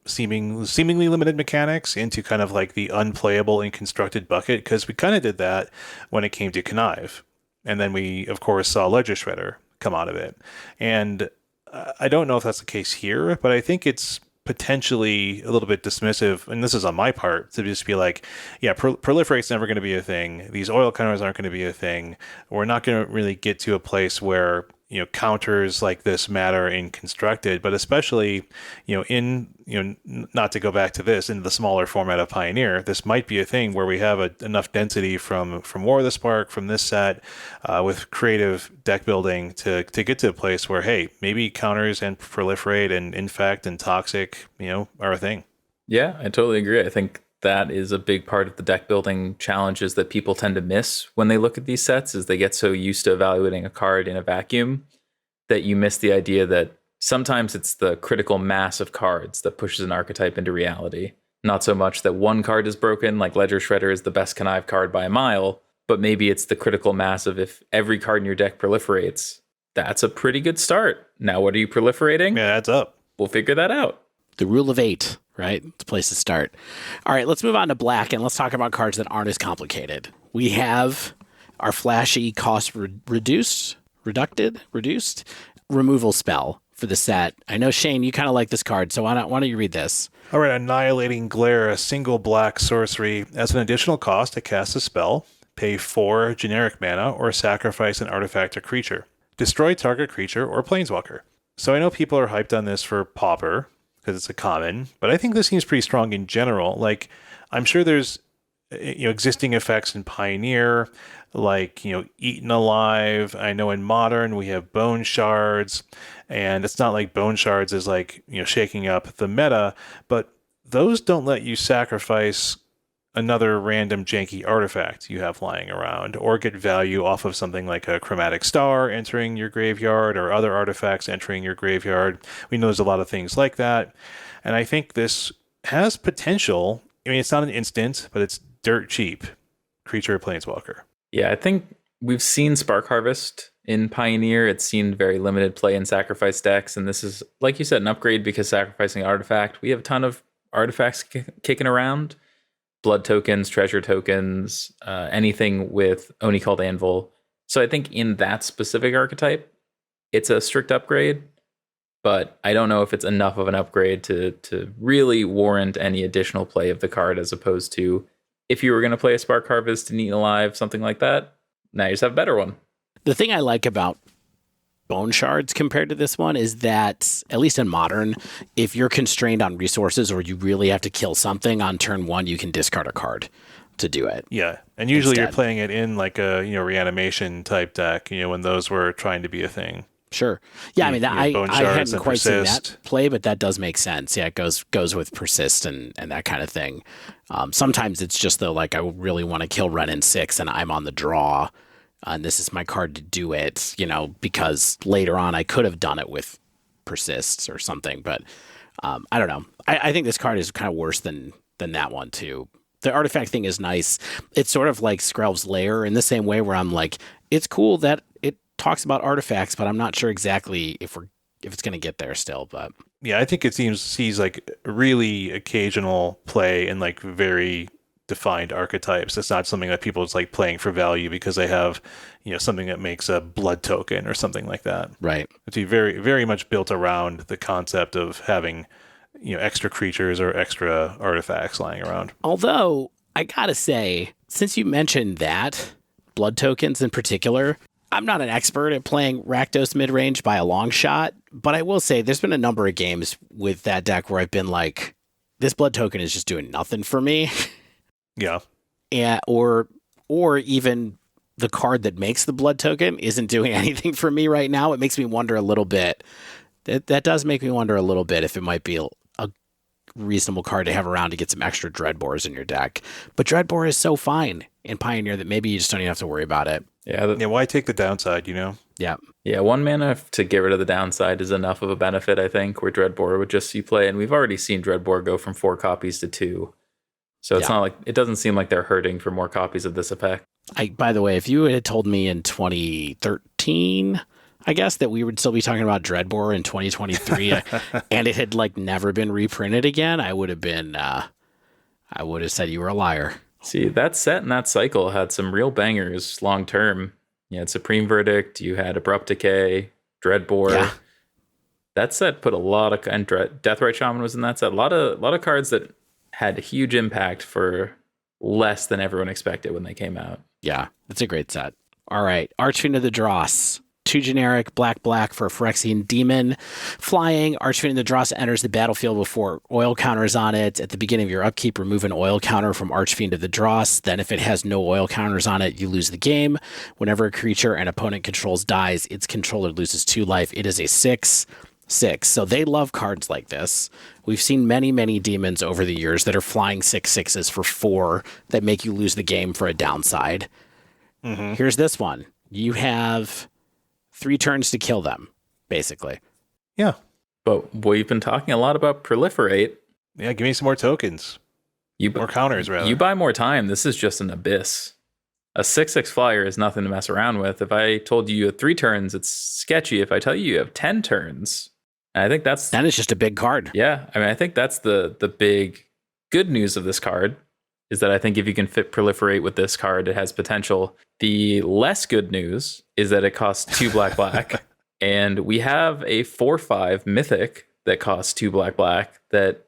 seemingly limited mechanics into kind of like the unplayable and constructed bucket, because we kind of did that when it came to Connive. And then we, of course, saw Ledger Shredder come out of it. And I don't know if that's the case here, but I think it's potentially a little bit dismissive, and this is on my part, to just be like, yeah, Proliferate's never going to be a thing. These oil counters aren't going to be a thing. We're not going to really get to a place where counters like this matter in constructed, but especially not to go back to this, in the smaller format of Pioneer, this might be a thing where we have enough density from War of the Spark, from this set, with creative deck building to get to a place where, hey, maybe counters and Proliferate and Infect and Toxic are a thing. Yeah, I totally agree. I think that is a big part of the deck building challenges that people tend to miss when they look at these sets, is they get so used to evaluating a card in a vacuum that you miss the idea that sometimes it's the critical mass of cards that pushes an archetype into reality. Not so much that one card is broken, like Ledger Shredder is the best Connive card by a mile, but maybe it's the critical mass of if every card in your deck proliferates, that's a pretty good start. Now, what are you proliferating? Yeah, that's up. We'll figure that out. The rule of 8. Right? It's a place to start. All right, let's move on to black, and let's talk about cards that aren't as complicated. We have our flashy cost reduced removal spell for the set. I know, Shane, you kind of like this card, so why don't you read this? All right, Annihilating Glare, a single black sorcery. As an additional cost to cast a spell, pay 4 generic mana or sacrifice an artifact or creature. Destroy target creature or planeswalker. So I know people are hyped on this for Pauper, because it's a common, but I think this seems pretty strong in general. Like, I'm sure there's existing effects in Pioneer, like Eaten Alive. I know in Modern we have Bone Shards, and it's not like Bone Shards is like shaking up the meta, but those don't let you sacrifice another random janky artifact you have lying around, or get value off of something like a Chromatic Star entering your graveyard, or other artifacts entering your graveyard. We know there's a lot of things like that, and I think this has potential. I mean, it's not an instant, but it's dirt cheap. Creature or planeswalker. Yeah, I think we've seen Spark Harvest in Pioneer. It's seen very limited play in sacrifice decks, and this is, like you said, an upgrade because sacrificing artifact. We have a ton of artifacts kicking around. Blood tokens, treasure tokens, anything with Oni called Anvil. So I think in that specific archetype, it's a strict upgrade, but I don't know if it's enough of an upgrade to really warrant any additional play of the card, as opposed to if you were going to play a Spark Harvest and Eaten Alive, something like that, now you just have a better one. The thing I like about Bone Shards compared to this one is that, at least in Modern, if you're constrained on resources or you really have to kill something on turn 1, you can discard a card to do it. Yeah, and usually you're playing it in like a reanimation type deck, when those were trying to be a thing. Sure. Yeah, I mean, I hadn't quite seen that play, but that does make sense. Yeah, it goes with persist and that kind of thing. Sometimes it's just like I really want to kill Ren in 6 and I'm on the draw. And this is my card to do it, because later on I could have done it with persists or something. But I don't know. I think this card is kind of worse than that one, too. The artifact thing is nice. It's sort of like Skrelv's Lair in the same way, where I'm like, it's cool that it talks about artifacts, but I'm not sure exactly if it's going to get there still. But yeah, I think it sees like really occasional play in like very defined archetypes. It's not something that people is like playing for value because they have something that makes a blood token or something like that. Right. It's very, very much built around the concept of having extra creatures or extra artifacts lying around. Although I gotta say, since you mentioned that, blood tokens in particular, I'm not an expert at playing Rakdos mid-range by a long shot, but I will say there's been a number of games with that deck where I've been like, this blood token is just doing nothing for me. Yeah. Or even the card that makes the blood token isn't doing anything for me right now. It makes me wonder a little bit. That does make me wonder a little bit if it might be a reasonable card to have around to get some extra Dreadbores in your deck. But Dreadbore is so fine in Pioneer that maybe you just don't even have to worry about it. Yeah. Why take the downside, you know? Yeah. Yeah, 1 mana to get rid of the downside is enough of a benefit, I think, where Dreadbore would just see play. And we've already seen Dreadbore go from 4 copies to 2. So it's not like, it doesn't seem like they're hurting for more copies of this effect. By the way, if you had told me in 2013, I guess, that we would still be talking about Dreadbore in 2023 and it had like never been reprinted again, I would have said you were a liar. See, that set and that cycle had some real bangers long term. You had Supreme Verdict, you had Abrupt Decay, Dreadbore. Yeah. That set put a lot of, and Deathrite Shaman was in that set. A lot of cards that had huge impact for less than everyone expected when they came out. Yeah, it's a great set. All right, Archfiend of the Dross. 2 generic, black for a Phyrexian Demon. Flying, Archfiend of the Dross enters the battlefield with 4 oil counters on it. At the beginning of your upkeep, remove an oil counter from Archfiend of the Dross. Then if it has no oil counters on it, you lose the game. Whenever a creature an opponent controls dies, its controller loses 2 life. It is a 6/6. So they love cards like this. We've seen many demons over the years that are flying 6/6s for 4 that make you lose the game for a downside. Mm-hmm. Here's this one. You have 3 turns to kill them, basically. Yeah. But we've been talking a lot about Proliferate. Yeah, give me some more tokens. More counters, rather. You buy more time. This is just an abyss. A 6/6 flyer is nothing to mess around with. If I told you have 3 turns, it's sketchy. If I tell you have 10 turns, and I think then it's just a big card. Yeah, I mean, I think that's the big good news of this card, is that I think if you can fit Proliferate with this card, it has potential. The less good news is that it costs 2 black, and we have a 4/5 mythic that costs 2 black that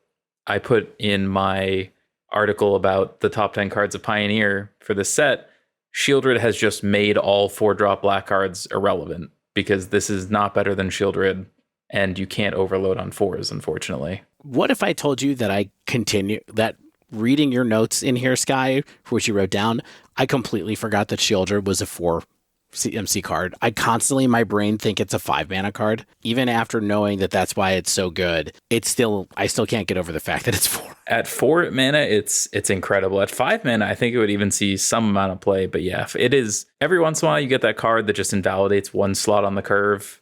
I put in my article about the top 10 cards of Pioneer for this set. Sheoldred has just made all 4-drop black cards irrelevant because this is not better than Sheoldred, and you can't overload on 4s, unfortunately. What if I told you that reading your notes in here, Sky, for which you wrote down, I completely forgot that Sheoldred was a 4 CMC card. I constantly, in my brain, think it's a 5-mana card. Even after knowing that that's why it's so good, I still can't get over the fact that it's 4. At 4 mana, it's incredible. At 5 mana, I think it would even see some amount of play. But yeah, it is, every once in a while, you get that card that just invalidates 1 slot on the curve.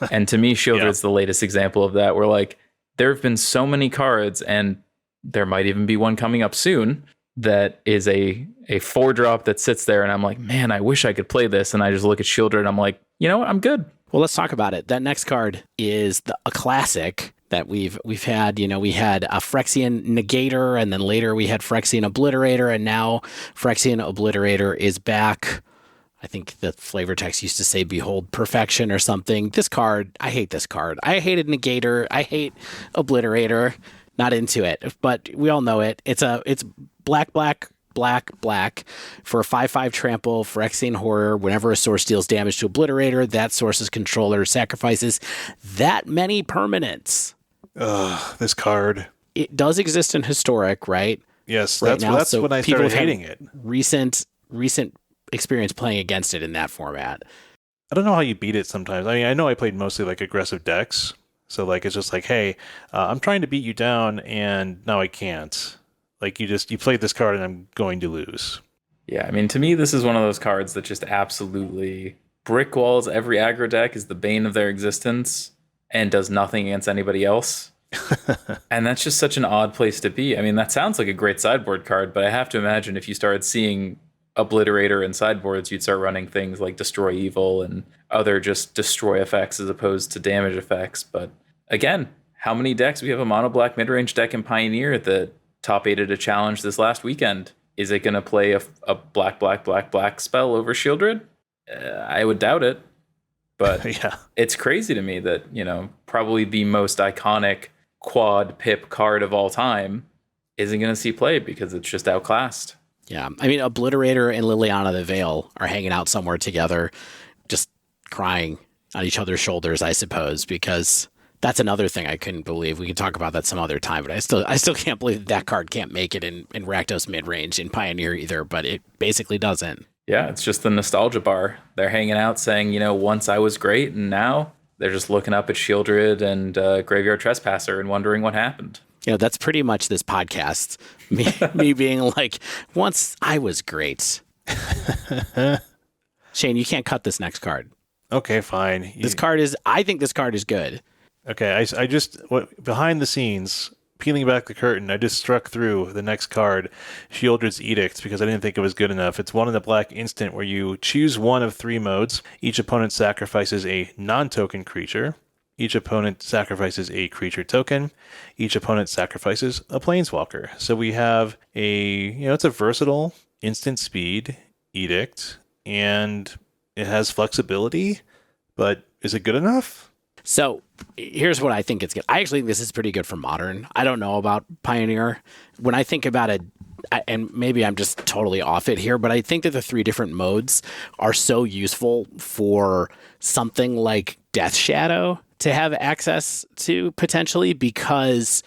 And to me, Sheoldred's the latest example of that, where like there have been so many cards, and there might even be one coming up soon, that is a 4-drop that sits there, and I'm like, man, I wish I could play this. And I just look at Sheoldred and I'm like, you know what, I'm good. Well, let's talk about it. That next card is a classic that we've had. We had a Phyrexian Negator, and then later we had Phyrexian Obliterator, and now Phrexian Obliterator is back. I think the flavor text used to say "Behold Perfection" or something. This card, I hate this card. I hated Negator. I hate Obliterator. Not into it, but we all know it. It's black for a 5/5 trample, Phyrexian Horror. Whenever a source deals damage to Obliterator, that source's controller sacrifices that many permanents. This card. It does exist in Historic, right? Yes, right that's now, that's so when I started hating it. Recent experience playing against it in that format. I don't know how you beat it sometimes. I mean, I know I played mostly like aggressive decks. So like it's just like, hey, I'm trying to beat you down, and now I can't. Like you played this card, and I'm going to lose. Yeah, I mean, to me, this is one of those cards that just absolutely brick walls every aggro deck, is the bane of their existence, and does nothing against anybody else. And that's just such an odd place to be. I mean, that sounds like a great sideboard card, but I have to imagine if you started seeing Obliterator in sideboards, you'd start running things like Destroy Evil and other just destroy effects as opposed to damage effects. But again, how many decks? We have a mono black midrange deck in Pioneer that top 8'd a challenge this last weekend. Is it going to play a black spell over Sheoldred? I would doubt it. But yeah, it's crazy to me that, probably the most iconic quad pip card of all time isn't going to see play because it's just outclassed. Yeah, I mean, Obliterator and Liliana the Veil are hanging out somewhere together, just crying on each other's shoulders, I suppose, because that's another thing I couldn't believe. We can talk about that some other time, but I still can't believe that card can't make it in Rakdos midrange in Pioneer either, but it basically doesn't. Yeah, it's just the nostalgia bar. They're hanging out saying, once I was great, and now they're just looking up at Sheoldred and Graveyard Trespasser and wondering what happened. That's pretty much this podcast. Me being like, once I was great. Shane, you can't cut this next card. Okay, fine. I think this card is good. Okay, behind the scenes, peeling back the curtain, I just struck through the next card, Sheoldred's Edict, because I didn't think it was good enough. It's 1 in the black instant where you choose one of 3 modes. Each opponent sacrifices a non-token creature. Each opponent sacrifices a creature token. Each opponent sacrifices a planeswalker. So we have it's a versatile instant speed Edict, and it has flexibility, but is it good enough? So here's what I think it's good. I actually think this is pretty good for Modern. I don't know about Pioneer. When I think about it, and maybe I'm just totally off it here, but I think that the 3 different modes are so useful for something like Death Shadow to have access to potentially, because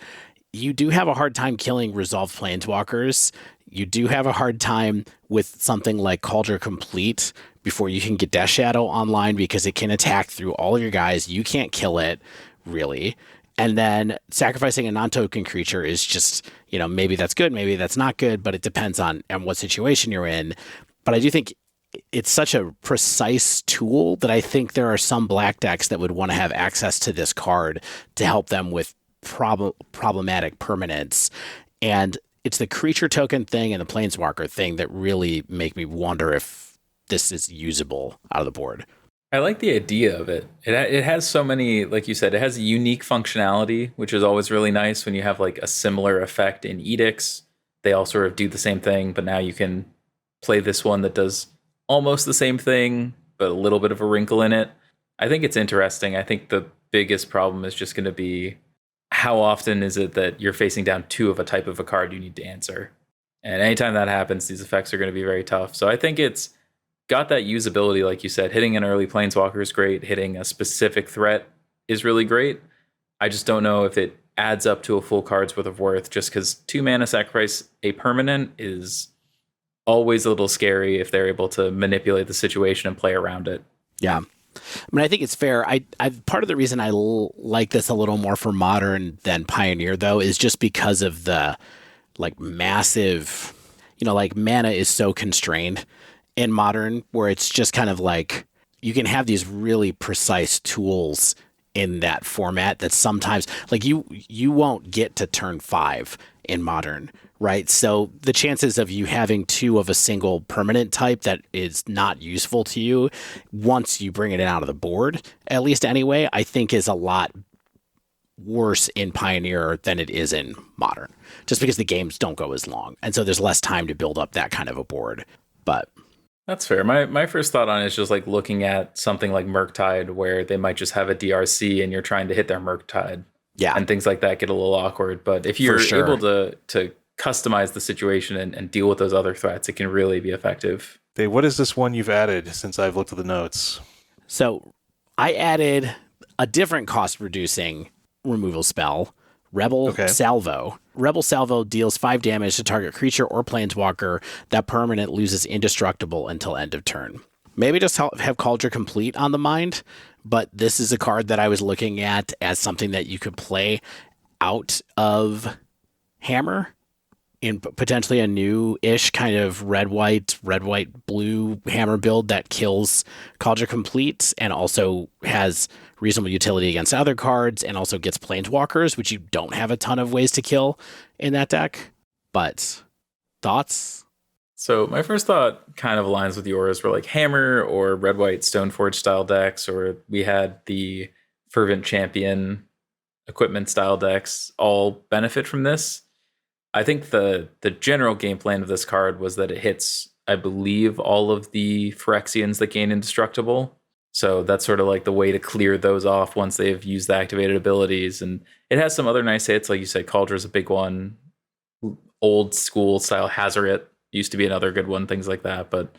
you do have a hard time killing resolved planeswalkers. You do have a hard time with something like Cauldron Complete before you can get Death Shadow online, because it can attack through all of your guys. You can't kill it, really. And then sacrificing a non-token creature is just, maybe that's good, maybe that's not good, but it depends on what situation you're in. But I do think it's such a precise tool that I think there are some black decks that would want to have access to this card to help them with problematic permanents. And it's the creature token thing and the planeswalker thing that really make me wonder if this is usable out of the board. I like the idea of it. It has so many, like you said, it has unique functionality, which is always really nice when you have like a similar effect in Edicts. They all sort of do the same thing, but now you can play this one that does almost the same thing, but a little bit of a wrinkle in it. I think it's interesting. I think the biggest problem is just going to be, how often is it that you're facing down 2 of a type of a card you need to answer? And anytime that happens, these effects are going to be very tough. So I think it's got that usability, like you said. Hitting an early planeswalker is great. Hitting a specific threat is really great. I just don't know if it adds up to a full card's worth of worth, just because 2 mana sacrifice a permanent is always a little scary if they're able to manipulate the situation and play around it. Yeah. I think it's fair. I part of the reason I like this a little more for Modern than Pioneer, though, is just because of the massive, mana is so constrained in Modern, where it's just kind of like you can have these really precise tools in that format that sometimes you won't get to turn 5 in Modern, right? So the chances of you having 2 of a single permanent type that is not useful to you once you bring it out of the board, at least anyway, I think is a lot worse in Pioneer than it is in Modern, just because the games don't go as long. And so there's less time to build up that kind of a board. But that's fair. My first thought on it is just like looking at something like Murktide, where they might just have a DRC and you're trying to hit their Murktide. Yeah. And things like that get a little awkward. But if you're able to customize the situation and deal with those other threats, it can really be effective. Dave, what is this one you've added since I've looked at the notes? So I added a different cost reducing removal spell, Rebel Salvo. Rebel Salvo deals 5 damage to target creature or planeswalker. That permanent loses indestructible until end of turn. Maybe just have Cauldron Complete on the mind, but this is a card that I was looking at as something that you could play out of Hammer in potentially a new-ish kind of red-white, blue Hammer build that kills Cauldron Complete and also has reasonable utility against other cards and also gets planeswalkers, which you don't have a ton of ways to kill in that deck. But thoughts? So my first thought kind of aligns with yours, for like Hammer or red-white Stoneforge style decks, or we had the Fervent Champion equipment style decks all benefit from this. I think the general game plan of this card was that it hits, I believe, all of the Phyrexians that gain indestructible. So that's sort of like the way to clear those off once they've used the activated abilities. And it has some other nice hits, like you said, Caldra's a big one. Old school style Hazoret used to be another good one, things like that. But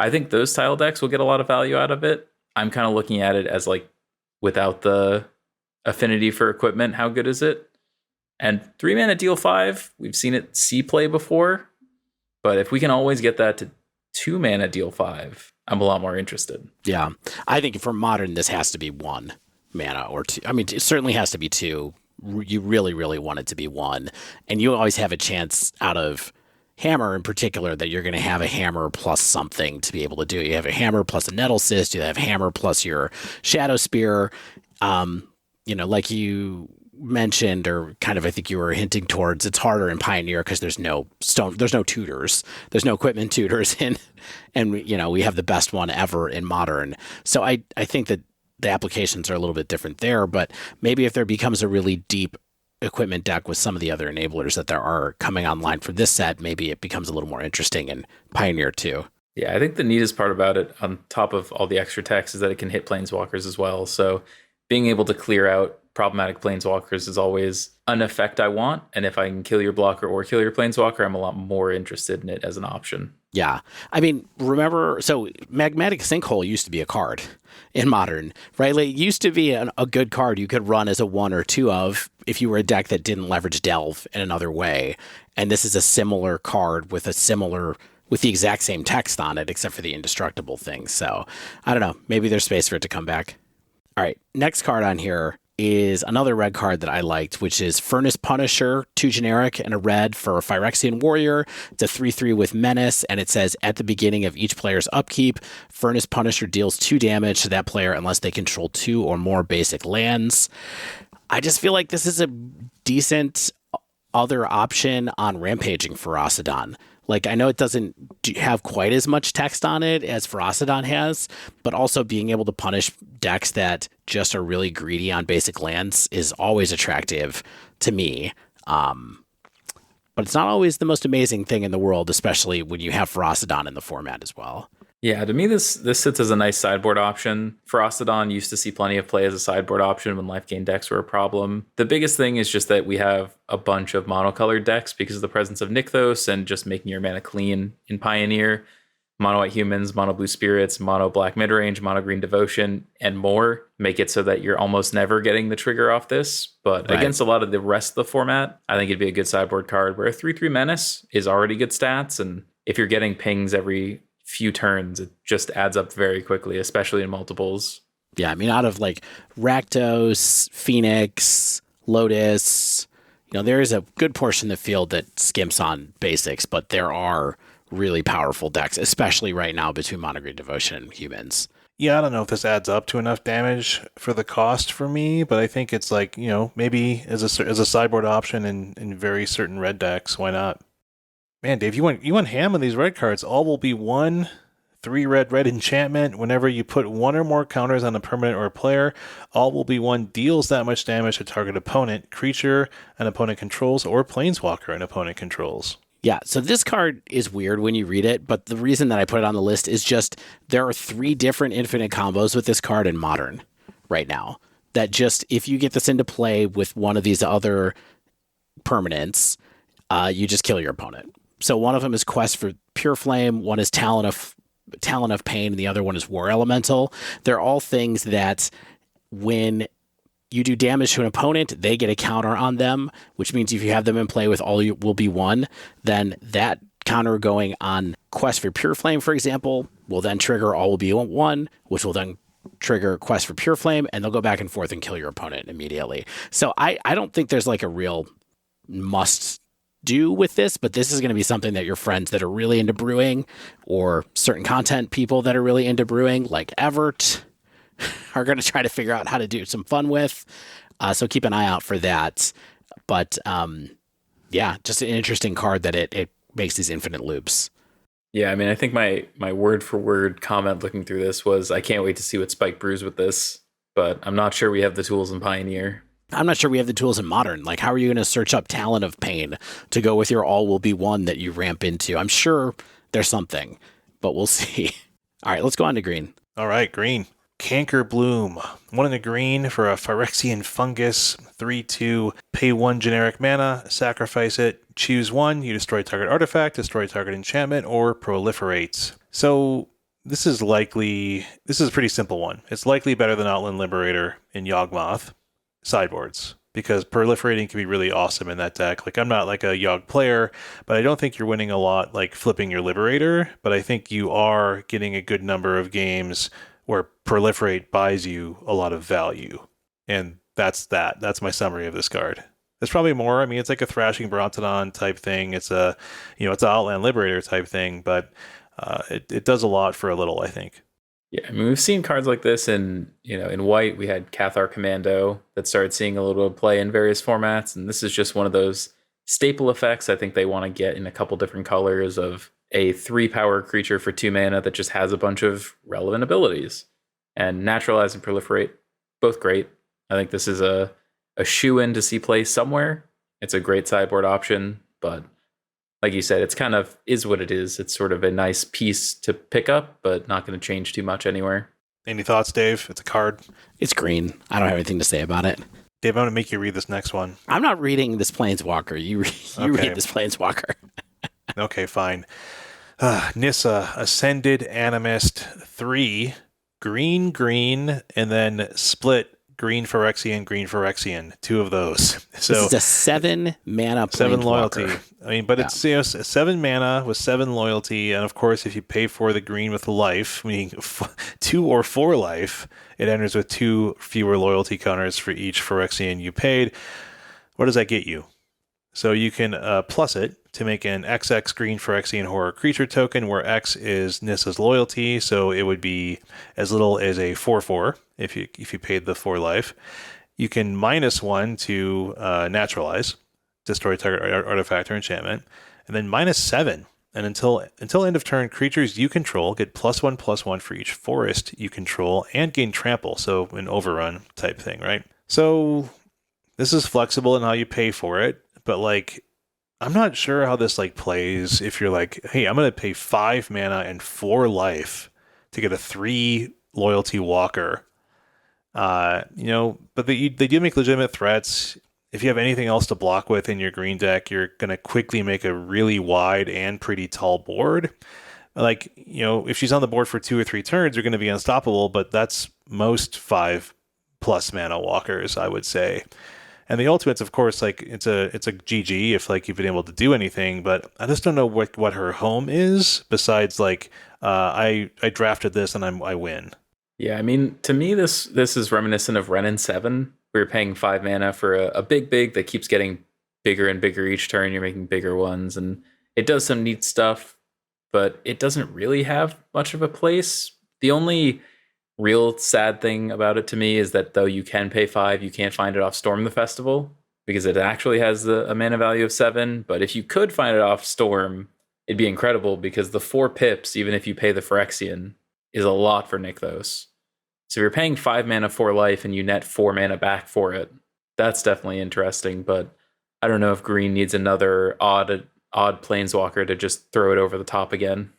I think those style decks will get a lot of value out of it. I'm kind of looking at it as like, without the affinity for equipment, how good is it? And 3 mana deal 5, we've seen it see play before. But if we can always get that to 2 mana, deal 5, I'm a lot more interested. Yeah. I think for Modern, this has to be 1 mana or 2. I mean, it certainly has to be 2. You really, really want it to be 1. And you always have a chance out of Hammer in particular that you're going to have a Hammer plus something to be able to do. You have a Hammer plus a Nettle Cyst. You have Hammer plus your Shadow Spear. Like you mentioned, or kind of I think you were hinting towards, it's harder in Pioneer because there's no tutors, there's no equipment tutors, and we have the best one ever in Modern. So I think that the applications are a little bit different there, but maybe if there becomes a really deep equipment deck with some of the other enablers that there are coming online for this set, maybe it becomes a little more interesting in Pioneer too. Yeah, I think the neatest part about it, on top of all the extra text, is that it can hit Planeswalkers as well. So being able to clear out problematic Planeswalkers is always an effect I want. And if I can kill your blocker or kill your Planeswalker, I'm a lot more interested in it as an option. Yeah. I mean, remember, so Magmatic Sinkhole used to be a card in Modern, right? Like, it used to be a good card you could run as a 1 or 2 of if you were a deck that didn't leverage Delve in another way. And this is a similar card with the exact same text on it, except for the indestructible thing. So I don't know. Maybe there's space for it to come back. All right. Next card on here is another red card that I liked, which is Furnace Punisher, 2 generic and a red for a Phyrexian Warrior. It's a 3/3 with Menace, and it says at the beginning of each player's upkeep, Furnace Punisher deals 2 damage to that player unless they control 2 or more basic lands. I just feel like this is a decent other option on Rampaging Ferocidon. Like, I know it doesn't have quite as much text on it as Ferocidon has, but also being able to punish decks that just are really greedy on basic lands is always attractive to me. But it's not always the most amazing thing in the world, especially when you have Ferocidon in the format as well. Yeah, to me, this sits as a nice sideboard option. Ferocidon used to see plenty of play as a sideboard option when life gain decks were a problem. The biggest thing is just that we have a bunch of monocolored decks because of the presence of Nykthos and just making your mana clean in Pioneer. Mono white humans, mono blue spirits, mono black midrange, mono green devotion, and more make it so that you're almost never getting the trigger off this. But Right. Against a lot of the rest of the format, I think it'd be a good sideboard card where a 3/3 Menace is already good stats. And if you're getting pings every few turns, it just adds up very quickly, especially in multiples. Yeah, I mean, out of like Rakdos, Phoenix, Lotus, there is a good portion of the field that skimps on basics, but there are really powerful decks, especially right now between Mono Green Devotion and humans. Yeah, I don't know if this adds up to enough damage for the cost for me, but I think it's like, maybe as a sideboard option in very certain red decks, why not? Man, Dave, you went ham on these red cards. All will be 1, 3 red enchantment. Whenever you put 1 or more counters on a permanent or a player, all will be 1 deals that much damage to target opponent, creature an opponent controls, or planeswalker an opponent controls. Yeah, so this card is weird when you read it, but the reason that I put it on the list is just there are 3 different infinite combos with this card in Modern right now. That just, if you get this into play with one of these other permanents, you just kill your opponent. So one of them is Quest for Pure Flame, one is Talon of Pain, and the other one is War Elemental. They're all things that when you do damage to an opponent, they get a counter on them, which means if you have them in play with all you will be 1, then that counter going on Quest for Pure Flame, for example, will then trigger all will be 1, which will then trigger Quest for Pure Flame, and they'll go back and forth and kill your opponent immediately. So I don't think there's like a real must do with this, but this is going to be something that your friends that are really into brewing, or certain content people that are really into brewing, like Evert, are going to try to figure out how to do some fun with. So keep an eye out for that. But yeah, just an interesting card that it makes these infinite loops. Yeah, I mean, I think my word for word comment looking through this was, I can't wait to see what Spike brews with this, but I'm not sure we have the tools in Pioneer. I'm not sure we have the tools in Modern. Like, how are you going to search up Talon of Pain to go with your all will be 1 that you ramp into? I'm sure there's something, but we'll see. All right, let's go on to green. All right, green. Cankerbloom. 1 in a green for a Phyrexian fungus. 3/2. Pay 1 generic mana. Sacrifice it. Choose 1. You destroy target artifact, destroy target enchantment, or proliferate. So this is a pretty simple one. It's likely better than Outland Liberator in Yawgmoth sideboards. because proliferating can be really awesome in that deck. Like, I'm not like a Yogg player, but I don't think you're winning a lot like flipping your Liberator, but I think you are getting a good number of games where proliferate buys you a lot of value. And that's that. That's my summary of this card. There's probably more. I mean, it's like a Thrashing Brontodon type thing. It's a, it's an Outland Liberator type thing, but it does a lot for a little, I think. Yeah, I mean, we've seen cards like this in white. We had Cathar Commando that started seeing a little bit of play in various formats, and this is just one of those staple effects I think they want to get in a couple different colors of a 3-power creature for 2 mana that just has a bunch of relevant abilities. And Naturalize and Proliferate, both great. I think this is a shoe-in to see play somewhere. It's a great sideboard option, but like you said, it's kind of is what it is. It's sort of a nice piece to pick up, but not going to change too much anywhere. Any thoughts, Dave? It's a card. It's green. I don't have anything to say about it. Dave, I'm going to make you read this next one. I'm not reading this Planeswalker. You read this Planeswalker. Okay, fine. Nissa, Ascended Animist, 3, green, and then split green Phyrexian, 2 of those. So this is a 7 mana 7 loyalty. Planeswalker. I mean, but it's 7 mana with 7 loyalty, and of course, if you pay for the green with life, meaning 2 or 4 life, it enters with 2 fewer loyalty counters for each Phyrexian you paid. What does that get you? So you can plus it to make an XX green Phyrexian horror creature token, where X is Nissa's loyalty, so it would be as little as a 4/4 if you paid the 4 life. You can -1 to naturalize, destroy target artifact or enchantment, and then -7. And until end of turn, creatures you control get +1/+1 for each forest you control and gain trample. So an overrun type thing, right? So this is flexible in how you pay for it, but like, I'm not sure how this like plays if you're like, hey, I'm going to pay 5 mana and 4 life to get a 3 loyalty walker. But they do make legitimate threats. If you have anything else to block with in your green deck, you're going to quickly make a really wide and pretty tall board. Like, if she's on the board for 2 or 3 turns, you're going to be unstoppable, but that's most 5+ mana walkers, I would say. And the ultimates, of course, like it's a GG if like you've been able to do anything, but I just don't know what her home is besides like I drafted this and I win. Yeah, I mean, to me this is reminiscent of Renin 7. We were paying 5 mana for a big that keeps getting bigger and bigger each turn. You're making bigger ones, and it does some neat stuff, but it doesn't really have much of a place. The only real sad thing about it to me is that though you can pay 5, you can't find it off Storm the Festival because it actually has a mana value of 7. But if you could find it off Storm, it'd be incredible because the 4 pips, even if you pay the Phyrexian, is a lot for Nykthos. So if you're paying 5 mana 4 life and you net 4 mana back for it, that's definitely interesting. But I don't know if green needs another odd planeswalker to just throw it over the top again.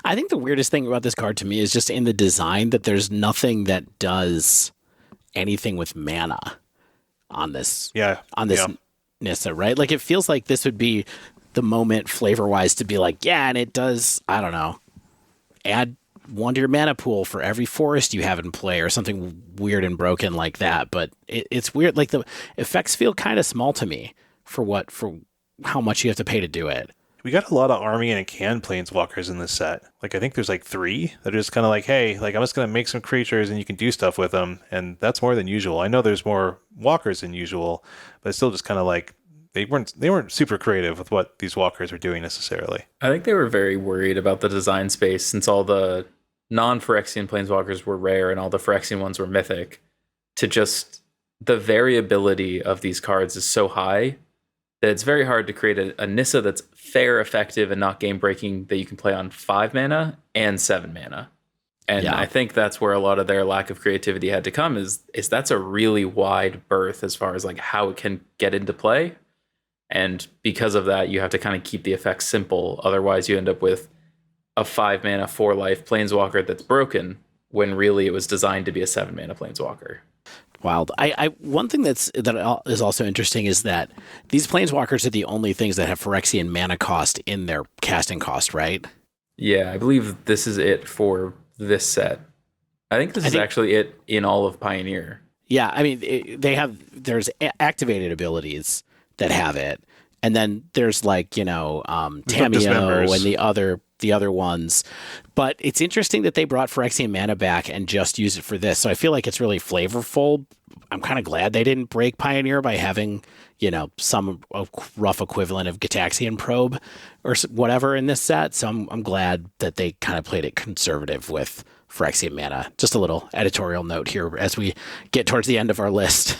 I think the weirdest thing about this card to me is just in the design that there's nothing that does anything with mana on this. Nissa, right? Like it feels like this would be the moment flavor-wise to be like, yeah, and it does, I don't know, add 1 to your mana pool for every forest you have in play or something weird and broken like that. But it's weird. Like the effects feel kind of small to me for how much you have to pay to do it. We got a lot of army and can planeswalkers in this set. Like, I think there's like 3 that are just kind of like, hey, like I'm just going to make some creatures and you can do stuff with them. And that's more than usual. I know there's more walkers than usual, but it's still just kind of like they weren't super creative with what these walkers were doing necessarily. I think they were very worried about the design space since all the non-Phyrexian planeswalkers were rare and all the Phyrexian ones were mythic. To just the variability of these cards is so high that it's very hard to create a Nissa that's fair, effective, and not game-breaking that you can play on 5 mana and 7 mana. And I think that's where a lot of their lack of creativity had to come is that's a really wide berth as far as like how it can get into play. And because of that, you have to kind of keep the effects simple. Otherwise, you end up with a 5 mana, 4 life planeswalker that's broken when really it was designed to be a 7 mana planeswalker. Wild. One thing that is also interesting is that these planeswalkers are the only things that have Phyrexian mana cost in their casting cost, right? Yeah, I believe this is it for this set. I think this is actually it in all of Pioneer. Yeah, I mean, there's activated abilities that have it, and then there's like, Tameo and the other ones. But it's interesting that they brought Phyrexian mana back and just used it for this. So I feel like it's really flavorful. I'm kind of glad they didn't break Pioneer by having, some rough equivalent of Gitaxian Probe or whatever in this set. So I'm glad that they kind of played it conservative with Phyrexian mana. Just a little editorial note here as we get towards the end of our list.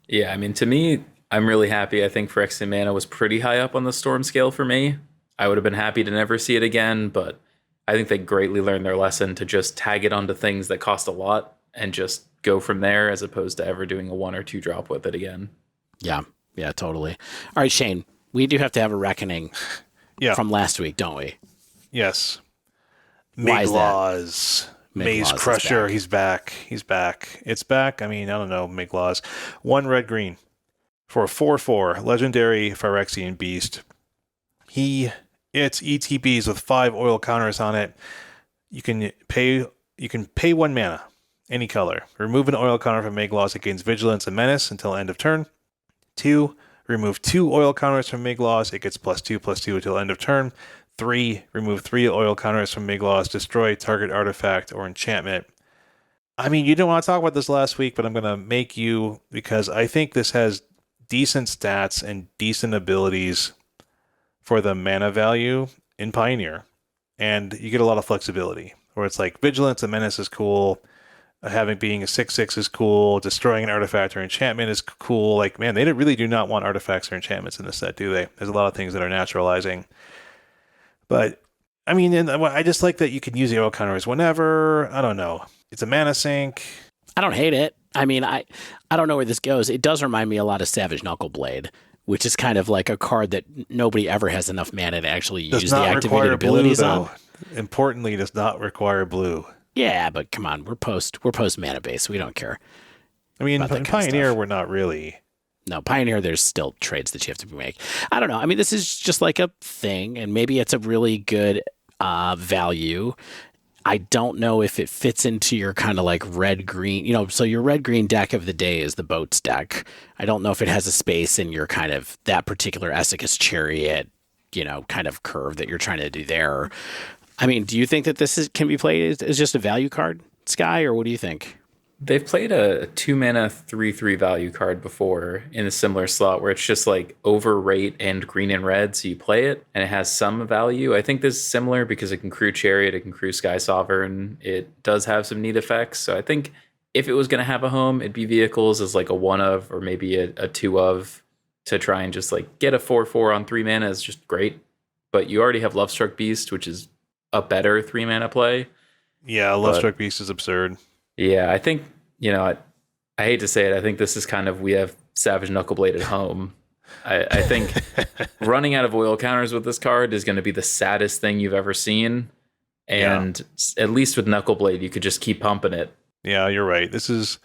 Yeah, I mean, to me, I'm really happy. I think Phyrexian mana was pretty high up on the storm scale for me. I would have been happy to never see it again, but I think they greatly learned their lesson to just tag it onto things that cost a lot and just go from there as opposed to ever doing a 1 or 2 drop with it again. Yeah, totally. All right, Shane, we do have to have a reckoning from last week, don't we? Yes. Migloz. Maze Crusher, he's back. It's back. I mean, I don't know, Migloz. 1 red-green for a 4/4 legendary Phyrexian beast. It's ETBs with 5 oil counters on it. You can pay 1 mana, any color. Remove an oil counter from Migloz. It gains Vigilance and Menace until end of turn. 2, remove 2 oil counters from Migloz. It gets +2/+2 until end of turn. 3, remove 3 oil counters from Migloz. Destroy target artifact or enchantment. I mean, you didn't want to talk about this last week, but I'm going to make you, because I think this has decent stats and decent abilities for the mana value in Pioneer. And you get a lot of flexibility, where it's like Vigilance and Menace is cool. Having being a 6/6 is cool. Destroying an artifact or enchantment is cool. Like, man, they really do not want artifacts or enchantments in this set, do they? There's a lot of things that are naturalizing. But, I mean, I just like that you can use the oil counters whenever. I don't know. It's a mana sink. I don't hate it. I mean, I don't know where this goes. It does remind me a lot of Savage Knuckleblade, which is kind of like a card that nobody ever has enough mana to actually use the activated abilities on. Importantly, does not require blue. Yeah, but come on, we're post mana base. We don't care. I mean, in Pioneer, we're not really. No, Pioneer, there's still trades that you have to make. I don't know. I mean, this is just like a thing, and maybe it's a really good value. I don't know if it fits into your kind of like red-green, so your red-green deck of the day is the Boats deck. I don't know if it has a space in your kind of that particular Essicus Chariot, kind of curve that you're trying to do there. I mean, do you think that this can be played as just a value card, Sky, or what do you think? They've played a 2-mana 3/3 value card before in a similar slot where it's just like overrate and green and red, so you play it and it has some value. I think this is similar because it can crew Chariot, it can crew Sky Sovereign. It does have some neat effects. So I think if it was going to have a home, it'd be vehicles as like a 1 of or maybe a 2 of to try and just like get a 4/4 on 3 mana is just great. But you already have Lovestruck Beast, which is a better 3 mana play. Yeah, Lovestruck Beast is absurd. Yeah, I think, I hate to say it, I think this is kind of, we have Savage Knuckleblade at home. I think running out of oil counters with this card is going to be the saddest thing you've ever seen. And at least with Knuckleblade, you could just keep pumping it. Yeah, you're right. It's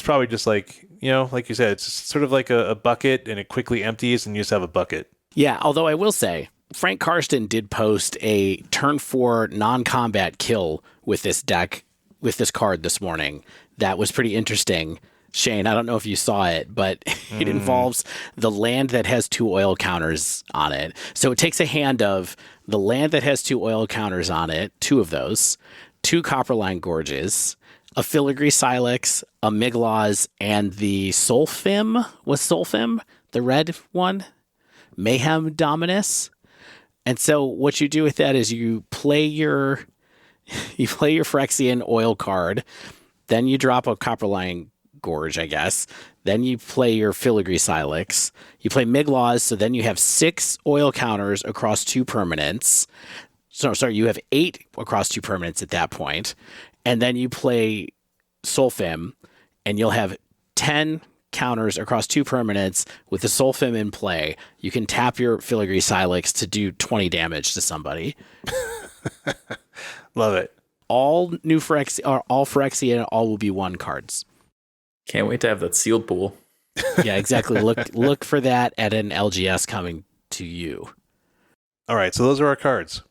probably just like, like you said, it's sort of like a bucket and it quickly empties and you just have a bucket. Yeah, although I will say, Frank Karsten did post a turn 4 non-combat kill with this deck, with this card this morning. That was pretty interesting. Shane, I don't know if you saw it, but it involves the land that has 2 oil counters on it. So it takes a hand of the land that has 2 oil counters on it, 2 of those, 2 Copperline Gorges, a Filigree Silex, a Migloz, and the Solfim. Was Solfim the red one? Mayhem Dominus. And so what you do with that is you play your Phyrexian oil card, then you drop a Copperline Gorge, I guess. Then you play your Filigree Silex. You play Migloz, so then you have 6 oil counters across 2 permanents. Sorry, you have 8 across 2 permanents at that point. And then you play Solfim, and you'll have 10 counters across 2 permanents with the Solfim in play. You can tap your Filigree Silex to do 20 damage to somebody. Love it. All new Phyrexia, or all Phyrexia, all will be 1 cards. Can't wait to have that sealed pool. Yeah, exactly. Look for that at an LGS coming to you. All right, so those are our cards.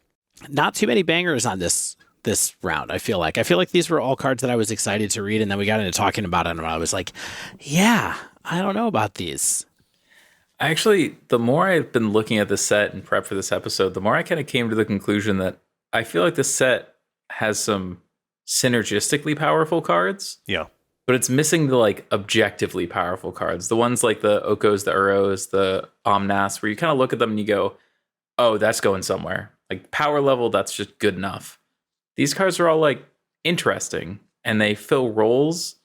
Not too many bangers on this this round. I feel like these were all cards that I was excited to read, and then we got into talking about it, and I was like, yeah, I don't know about these. Actually, the more I've been looking at this set and prep for this episode, the more I kind of came to the conclusion that I feel like this set has some synergistically powerful cards. Yeah. But it's missing the like objectively powerful cards. The ones like the Okos, the Uros, the Omnas, where you kind of look at them and you go, oh, that's going somewhere. Like power level, that's just good enough. These cards are all like interesting and they fill roles.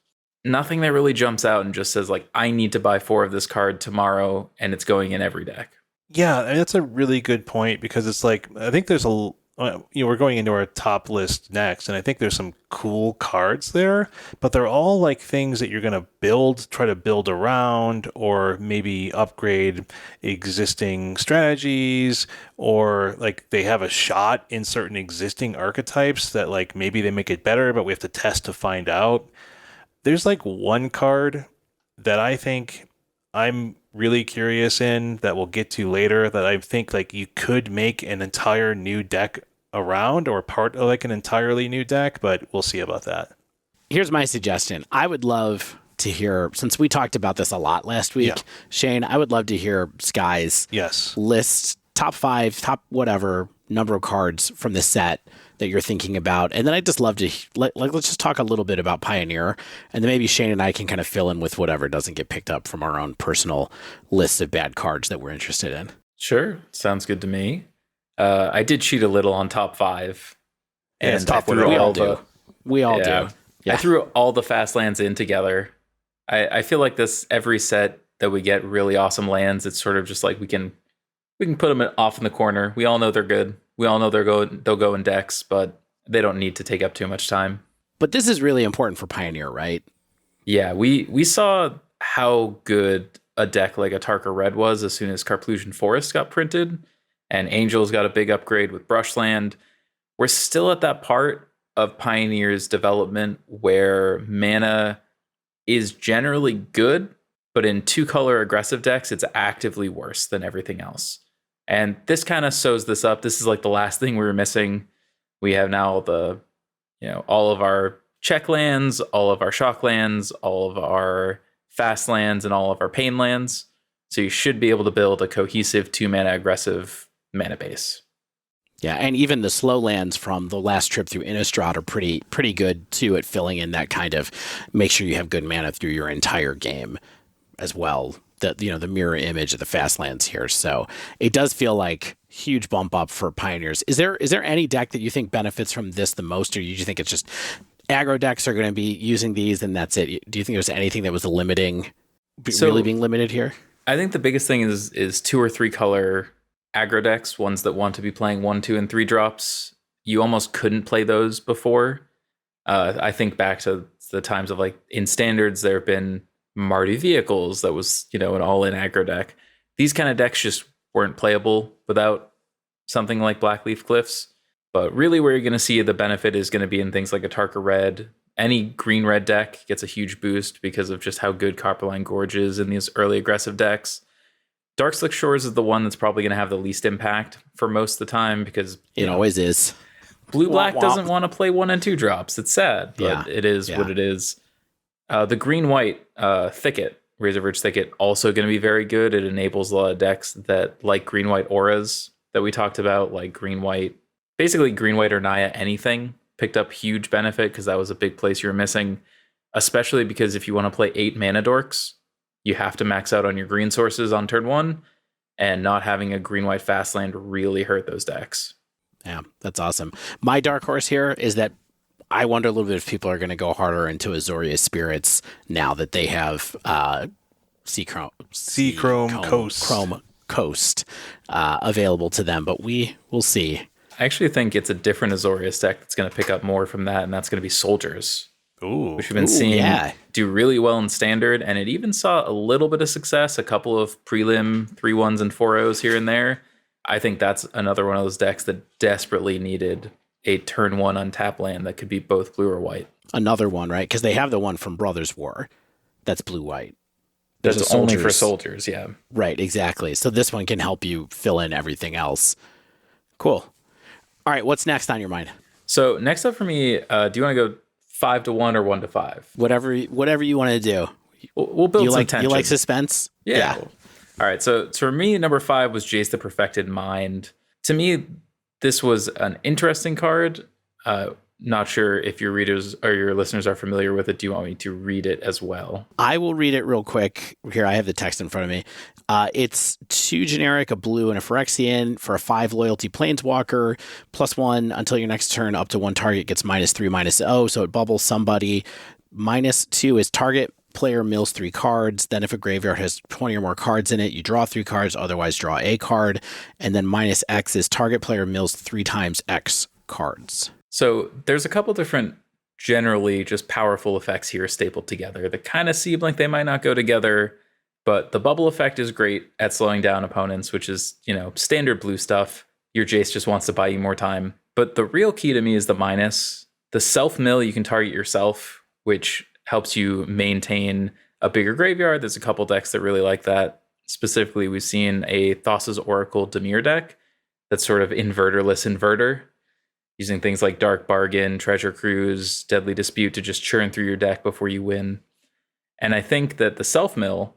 Nothing that really jumps out and just says like, I need to buy 4 of this card tomorrow and it's going in every deck. Yeah, and that's a really good point because it's like, I think there's we're going into our top list next, and I think there's some cool cards there, but they're all like things that you're going to try to build around, or maybe upgrade existing strategies, or like they have a shot in certain existing archetypes that like maybe they make it better, but we have to test to find out. There's like one card that I think I'm really curious in that we'll get to later that I think like you could make an entire new deck around, or part of like an entirely new deck, but we'll see about that. Here's my suggestion. I would love to hear, since we talked about this a lot last week, Shane, I would love to hear Sky's list, top 5, top whatever number of cards from the set that you're thinking about. And then I'd just love to, let's just talk a little bit about Pioneer, and then maybe Shane and I can kind of fill in with whatever doesn't get picked up from our own personal lists of bad cards that we're interested in. Sure. Sounds good to me. I did cheat a little on top 5. And top we all do. We all do. Yeah. I threw all the fast lands in together. I feel like every set that we get really awesome lands, it's sort of just like we can put them off in the corner. We all know they're good. We all know they'll go in decks, but they don't need to take up too much time. But this is really important for Pioneer, right? Yeah, we saw how good a deck like a Tarka Red was as soon as Carplusian Forest got printed, and Angels got a big upgrade with Brushland. We're still at that part of Pioneer's development where mana is generally good, but in 2-color aggressive decks, it's actively worse than everything else. And this kind of sews this up. This is like the last thing we were missing. We have now all of our check lands, all of our shock lands, all of our fast lands, and all of our pain lands. So you should be able to build a cohesive 2-mana aggressive mana base. Yeah, and even the slow lands from the last trip through Innistrad are pretty good too at filling in that kind of make sure you have good mana through your entire game as well. The mirror image of the fast lands here. So it does feel like huge bump up for Pioneers. Is there any deck that you think benefits from this the most, or do you think it's just aggro decks are going to be using these and that's it? Do you think there's anything that was really being limited here? I think the biggest thing is 2 or 3 color aggro decks, ones that want to be playing 1, 2, and 3 drops. You almost couldn't play those before. I think back to the times of like in standards, there have been Marty Vehicles that was, an all-in aggro deck. These kind of decks just weren't playable without something like Blackleaf Cliffs. But really where you're going to see the benefit is going to be in things like a Tarka Red. Any green-red deck gets a huge boost because of just how good Copperline Gorge is in these early aggressive decks. Darkslick Shores is the one that's probably going to have the least impact for most of the time because it always is. Blue-black doesn't want to play 1 and 2 drops. It's sad, but it is what it is. The green-white Thicket, Razorverge Thicket, also going to be very good. It enables a lot of decks that like green-white auras that we talked about, like green-white, basically green-white or Naya anything, picked up huge benefit because that was a big place you were missing, especially because if you want to play 8 mana dorks, you have to max out on your green sources on turn 1, and not having a green-white fast land really hurt those decks. Yeah, that's awesome. My dark horse here is that I wonder a little bit if people are going to go harder into Azoria Spirits now that they have Chrome Coast available to them, but we'll see. I actually think it's a different Azorius deck that's going to pick up more from that, and that's going to be Soldiers. Ooh. Which we've been seeing do really well in Standard, and it even saw a little bit of success, a couple of prelim 3-1s and 4-0s here and there. I think that's another one of those decks that desperately needed a turn 1 untap land that could be both blue or white. Another one, right? Because they have the one from Brothers War that's blue-white. That's only for Soldiers, yeah. Right, exactly. So this one can help you fill in everything else. Cool. All right, what's next on your mind? So next up for me, do you want to go 5 to 1 or 1 to 5? Whatever you want to do. We'll build some tension. You like suspense? Yeah. All right. So for me, number 5 was Jace the Perfected Mind. To me, this was an interesting card. Not sure if your readers or your listeners are familiar with it. Do you want me to read it as well? I will read it real quick. Here, I have the text in front of me. It's 2 generic, a blue, and a Phyrexian for a 5 loyalty planeswalker. +1 until your next turn. Up to 1 target gets -3/-0, so it bubbles somebody. -2 is target player mills 3 cards. Then if a graveyard has 20 or more cards in it, you draw 3 cards, otherwise draw a card. And then -X is target player mills 3 times X cards. So there's a couple different generally just powerful effects here stapled together that kind of seem like they might not go together, but the bubble effect is great at slowing down opponents, which is, standard blue stuff. Your Jace just wants to buy you more time. But the real key to me is the minus. The self-mill, you can target yourself, which helps you maintain a bigger graveyard. There's a couple decks that really like that. Specifically, we've seen a Thassa's Oracle Dimir deck that's sort of inverterless inverter, using things like Dark Bargain, Treasure Cruise, Deadly Dispute to just churn through your deck before you win. And I think that the self-mill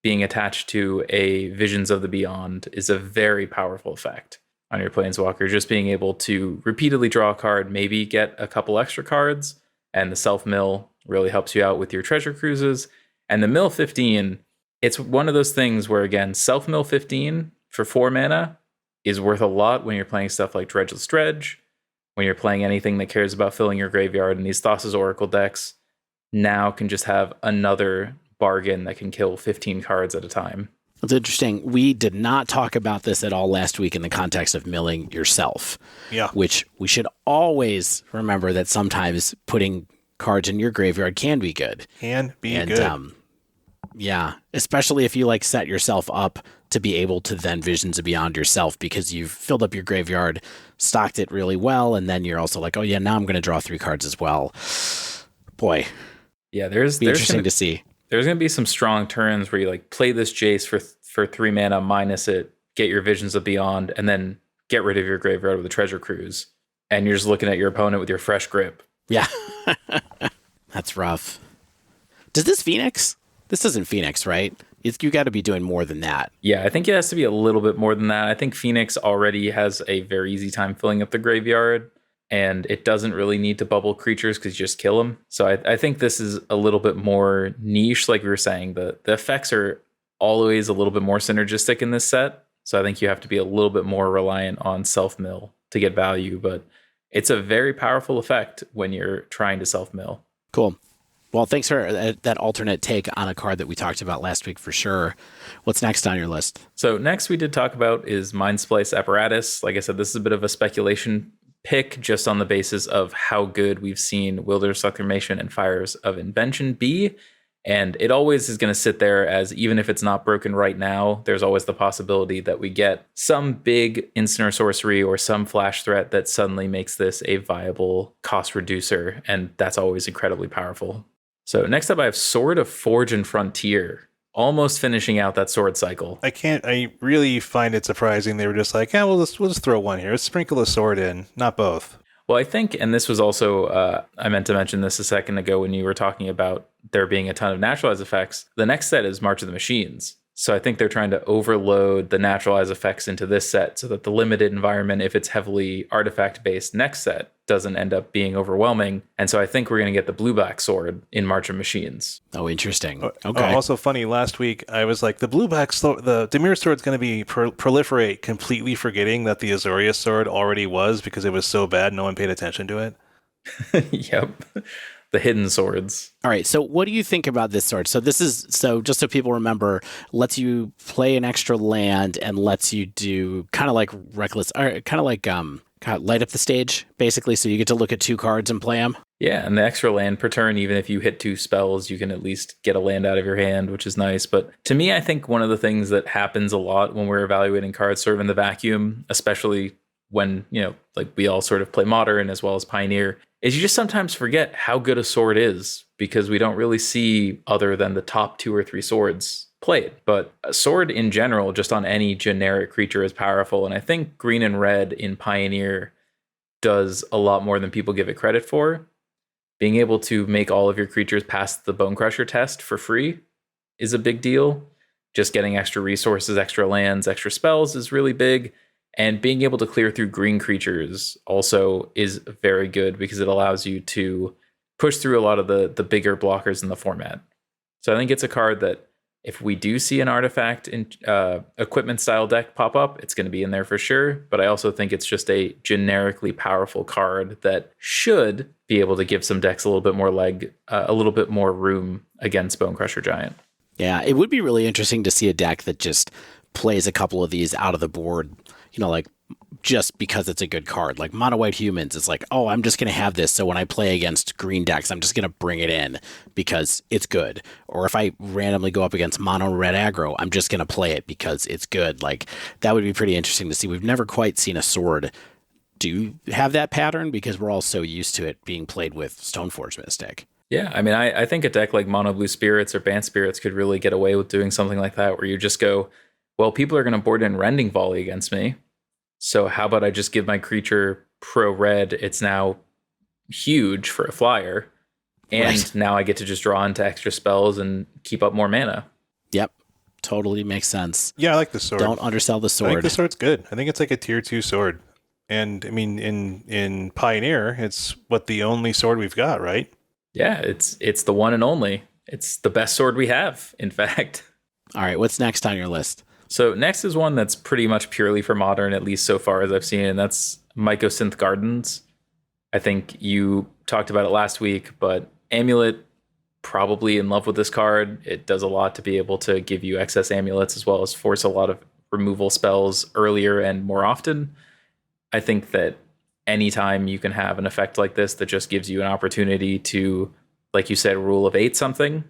being attached to a Visions of the Beyond is a very powerful effect on your Planeswalker. Just being able to repeatedly draw a card, maybe get a couple extra cards, and the self-mill really helps you out with your Treasure Cruises. And the mill 15, it's one of those things where, again, self-mill 15 for 4 mana is worth a lot when you're playing stuff like Dredgeless Dredge, when you're playing anything that cares about filling your graveyard. And these Thassa's Oracle decks now can just have another bargain that can kill 15 cards at a time. It's interesting. We did not talk about this at all last week in the context of milling yourself. Yeah. Which we should always remember that sometimes putting cards in your graveyard can be good. Good. Yeah, especially if you set yourself up to be able to then Visions of Beyond yourself because you've filled up your graveyard, stocked it really well, and then you're also like, oh yeah, now I'm going to draw 3 cards as well. Boy. Yeah, there's interesting to see. There's going to be some strong turns where you play this Jace for 3 mana, minus it, get your Visions of Beyond, and then get rid of your graveyard with a Treasure Cruise. And you're just looking at your opponent with your fresh grip. Yeah. That's rough. Does this Phoenix? This isn't Phoenix, right? You got to be doing more than that. Yeah, I think it has to be a little bit more than that. I think Phoenix already has a very easy time filling up the graveyard, and it doesn't really need to bubble creatures because you just kill them. So I think this is a little bit more niche, like we were saying. The effects are always a little bit more synergistic in this set. So I think you have to be a little bit more reliant on self-mill to get value, but it's a very powerful effect when you're trying to self-mill. Cool. Well, thanks for that alternate take on a card that we talked about last week for sure. What's next on your list? So next we did talk about is Mindsplice Apparatus. Like I said, this is a bit of a speculation pick just on the basis of how good we've seen Wilderness Reclamation and Fires of Invention be. And it always is going to sit there as, even if it's not broken right now, there's always the possibility that we get some big instant or sorcery or some flash threat that suddenly makes this a viable cost reducer. And that's always incredibly powerful. So next up, I have Sword of Forge and Frontier, almost finishing out that sword cycle. I really find it surprising they were just like, yeah, we'll just throw one here. Let's sprinkle a sword in, not both. Well, I think, and this was also, I meant to mention this a second ago when you were talking about there being a ton of naturalized effects. The next set is March of the Machines. So I think they're trying to overload the naturalized effects into this set so that the limited environment, if it's heavily artifact-based next set, doesn't end up being overwhelming. And so I think we're going to get the blue-black sword in March of Machines. Oh, interesting. Okay. Also funny, last week I was like, the blue-black sword, the Dimir sword's going to be proliferate, completely forgetting that the Azorius sword already was because it was so bad no one paid attention to it. Yep. The hidden swords. All right. So what do you think about this sword? So just so people remember, lets you play an extra land and lets you do kind of like reckless, or kind of like light up the stage, basically. So you get to look at 2 cards and play them. Yeah, and the extra land per turn, even if you hit 2 spells, you can at least get a land out of your hand, which is nice. But to me, I think one of the things that happens a lot when we're evaluating cards sort of in the vacuum, especially when, we all sort of play Modern as well as Pioneer, is you just sometimes forget how good a sword is because we don't really see other than the top 2 or 3 swords played. But a sword in general, just on any generic creature, is powerful. And I think green and red in Pioneer does a lot more than people give it credit for. Being able to make all of your creatures pass the Bone Crusher test for free is a big deal. Just getting extra resources, extra lands, extra spells is really big. And being able to clear through green creatures also is very good because it allows you to push through a lot of the bigger blockers in the format. So I think it's a card that if we do see an artifact in equipment style deck pop up, it's going to be in there for sure. But I also think it's just a generically powerful card that should be able to give some decks a little bit more a little bit more room against Bone Crusher Giant. Yeah, it would be really interesting to see a deck that just plays a couple of these out of the board, like just because it's a good card. Like Mono White Humans, it's like, oh, I'm just going to have this. So when I play against green decks, I'm just going to bring it in because it's good. Or if I randomly go up against Mono Red Aggro, I'm just going to play it because it's good. Like that would be pretty interesting to see. We've never quite seen a sword do have that pattern because we're all so used to it being played with Stoneforge Mystic. Yeah, I mean, I think a deck like Mono Blue Spirits or Bant Spirits could really get away with doing something like that where you just go, well, people are going to board in Rending Volley against me. So how about I just give my creature pro red? It's now huge for a flyer. And Now I get to just draw into extra spells and keep up more mana. Yep. Totally makes sense. Yeah, I like the sword. Don't undersell the sword. I think the sword's good. I think it's like a tier 2 sword. And I mean, in Pioneer, it's the only sword we've got, right? Yeah, it's the one and only. It's the best sword we have, in fact. All right, what's next on your list? So next is one that's pretty much purely for Modern, at least so far as I've seen, and that's Mycosynth Gardens. I think you talked about it last week, but Amulet, probably in love with this card. It does a lot to be able to give you excess amulets as well as force a lot of removal spells earlier and more often. I think that anytime you can have an effect like this that just gives you an opportunity to, like you said, rule of 8 something.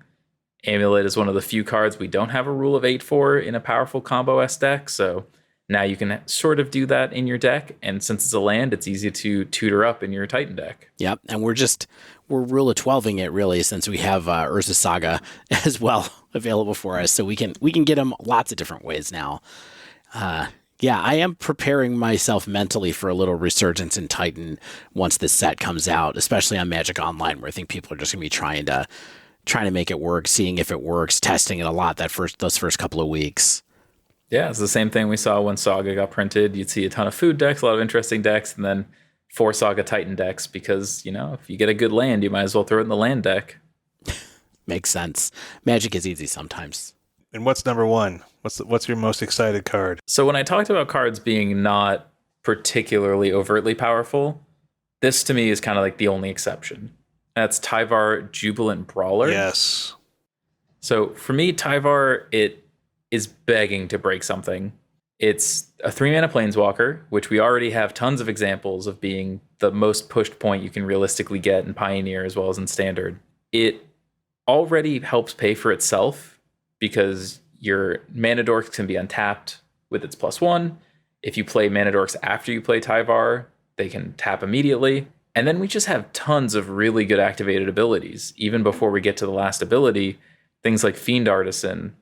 Amulet is one of the few cards we don't have a rule of 8 for in a powerful combo S deck. So now you can sort of do that in your deck. And since it's a land, it's easy to tutor up in your Titan deck. Yep. And we're rule of 12ing it really, since we have Urza Saga as well available for us. So we can get them lots of different ways now. Yeah, I am preparing myself mentally for a little resurgence in Titan once this set comes out, especially on Magic Online, where I think people are just going to be trying to make it work, seeing if it works, testing it a lot those first couple of weeks. Yeah, it's the same thing we saw when Saga got printed. You'd see a ton of food decks, a lot of interesting decks, and then 4 Saga Titan decks because, if you get a good land, you might as well throw it in the land deck. Makes sense. Magic is easy sometimes. And what's number one? What's your most excited card? So when I talked about cards being not particularly overtly powerful, this to me is kind of like the only exception. That's Tyvar Jubilant Brawler. Yes. So for me, Tyvar, it is begging to break something. It's a 3-mana Planeswalker, which we already have tons of examples of being the most pushed point you can realistically get in Pioneer as well as in Standard. It already helps pay for itself because your Mana Dorks can be untapped with its +1. If you play Mana Dorks after you play Tyvar, they can tap immediately. And then we just have tons of really good activated abilities. Even before we get to the last ability, things like Fiend Artisan,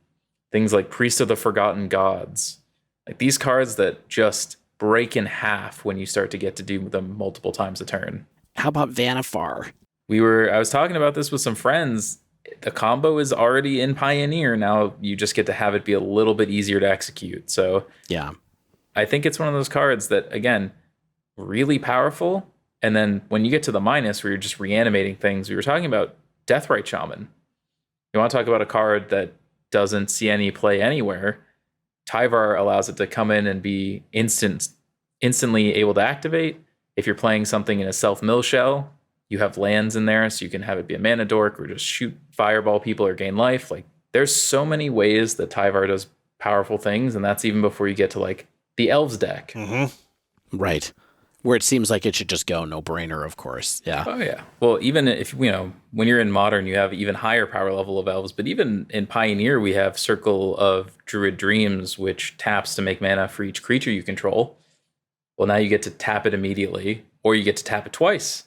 things like Priest of the Forgotten Gods. Like these cards that just break in half when you start to get to do them multiple times a turn. How about Vanifar? I was talking about this with some friends. The combo is already in Pioneer. Now you just get to have it be a little bit easier to execute. So yeah, I think it's one of those cards that, again, really powerful. And then when you get to the minus where you're just reanimating things, we were talking about Deathrite Shaman. You want to talk about a card that doesn't see any play anywhere. Tyvar allows it to come in and be instantly able to activate. If you're playing something in a self-mill shell, you have lands in there, so you can have it be a mana dork or just shoot fireball people or gain life. Like there's so many ways that Tyvar does powerful things, and that's even before you get to like the Elves deck. Mm-hmm. Right. Where it seems like it should just go no brainer, of course. Yeah. Oh yeah. Well, even if when you're in Modern, you have even higher power level of Elves, but even in Pioneer, we have Circle of Druid Dreams, which taps to make mana for each creature you control. Well, now you get to tap it immediately, or you get to tap it twice.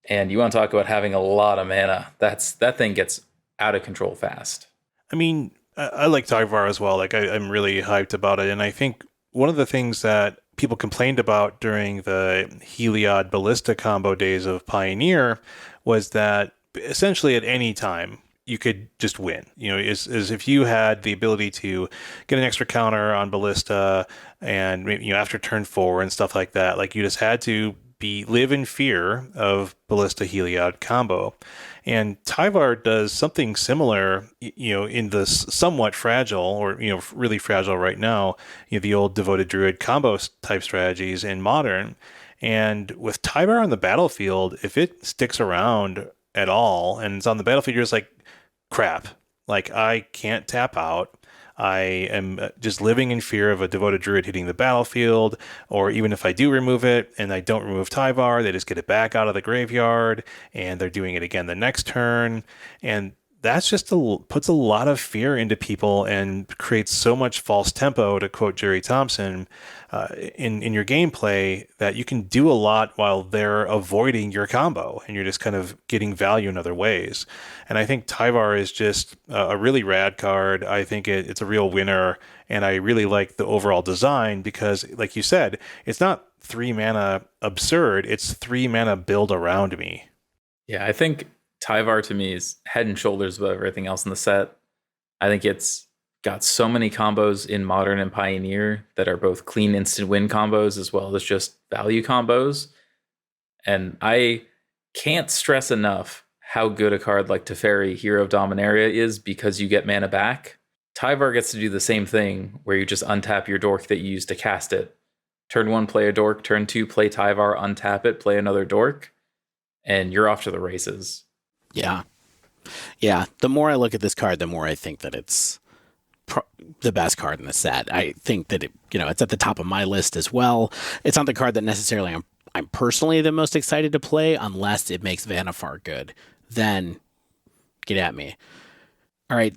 And you want to talk about having a lot of mana. That thing gets out of control fast. I mean, I like Tyvar as well. Like I'm really hyped about it. And I think one of the things that people complained about during the Heliod Ballista combo days of Pioneer was that essentially at any time you could just win. Is if you had the ability to get an extra counter on Ballista and maybe, after turn 4 and stuff like that, like you just had to live in fear of Ballista Heliod combo. And Tyvar does something similar, in the somewhat fragile or, really fragile right now, the old Devoted Druid combo type strategies in Modern. And with Tyvar on the battlefield, if it sticks around at all and it's on the battlefield, you're just like, crap, like I can't tap out. I am just living in fear of a Devoted Druid hitting the battlefield, or even if I do remove it and I don't remove Tyvar, they just get it back out of the graveyard and they're doing it again the next turn. And that's just puts a lot of fear into people and creates so much false tempo, to quote Jerry Thompson, in your gameplay, that you can do a lot while they're avoiding your combo and you're just kind of getting value in other ways. And I think Tyvar is just a really rad card. I think it's a real winner, and I really like the overall design because, like you said, it's not 3 mana absurd, it's 3 mana build around me. Yeah, I think Tyvar to me is head and shoulders above everything else in the set. I think it's got so many combos in Modern and Pioneer that are both clean instant win combos as well as just value combos. And I can't stress enough how good a card like Teferi, Hero of Dominaria, is because you get mana back. Tyvar gets to do the same thing where you just untap your dork that you used to cast it. Turn 1, play a dork. Turn 2, play Tyvar, untap it, play another dork, and you're off to the races. Yeah. The more I look at this card, the more I think that it's the best card in the set. I think that it's at the top of my list as well. It's not the card that necessarily I'm personally the most excited to play, unless it makes Vannifar good. Then get at me. All right,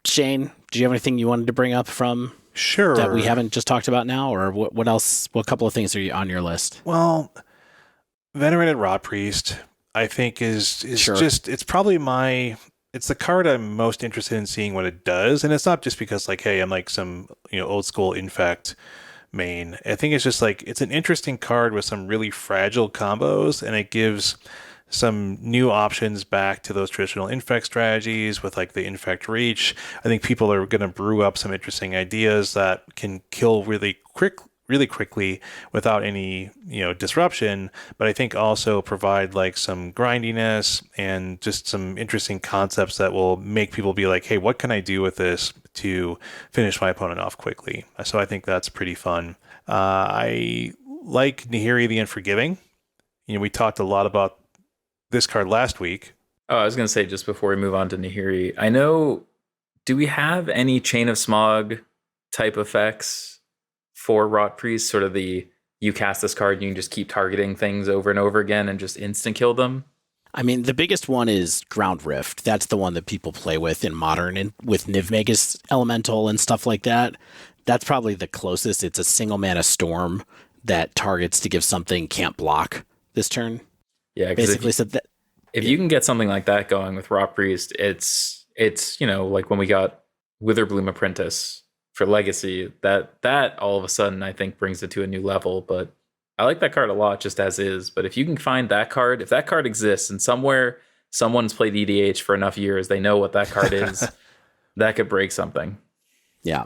Shane, do you have anything you wanted to bring up from Sure that we haven't just talked about now, or what else? What couple of things are you on your list? Well, Venerated Rot Priest, I think is Sure. just, it's probably it's the card I'm most interested in seeing what it does. And it's not just because like, hey, I'm like some, old school Infect main. I think it's just like, it's an interesting card with some really fragile combos, and it gives some new options back to those traditional Infect strategies with like the Infect Reach. I think people are going to brew up some interesting ideas that can kill really quickly without any disruption, but I think also provide like some grindiness and just some interesting concepts that will make people be like, hey, what can I do with this to finish my opponent off quickly? So I think that's pretty fun. I like Nahiri the Unforgiving. We talked a lot about this card last week. Oh, I was going to say, just before we move on to Nahiri, I know, do we have any Chain of Smog type effects for Rot Priest? Sort of you cast this card and you can just keep targeting things over and over again and just instant kill them? I mean, the biggest one is Ground Rift. That's the one that people play with in Modern, and with Niv-Magus Elemental and stuff like that. That's probably the closest. It's a single mana storm that targets to give something can't block this turn. Yeah, basically. If you can get something like that going with Rot Priest, it's like when we got Witherbloom Apprentice for Legacy, that all of a sudden I think brings it to a new level. But I like that card a lot just as is. But if you can find that card, if that card exists and somewhere someone's played EDH for enough years, they know what that card is, that could break something. Yeah.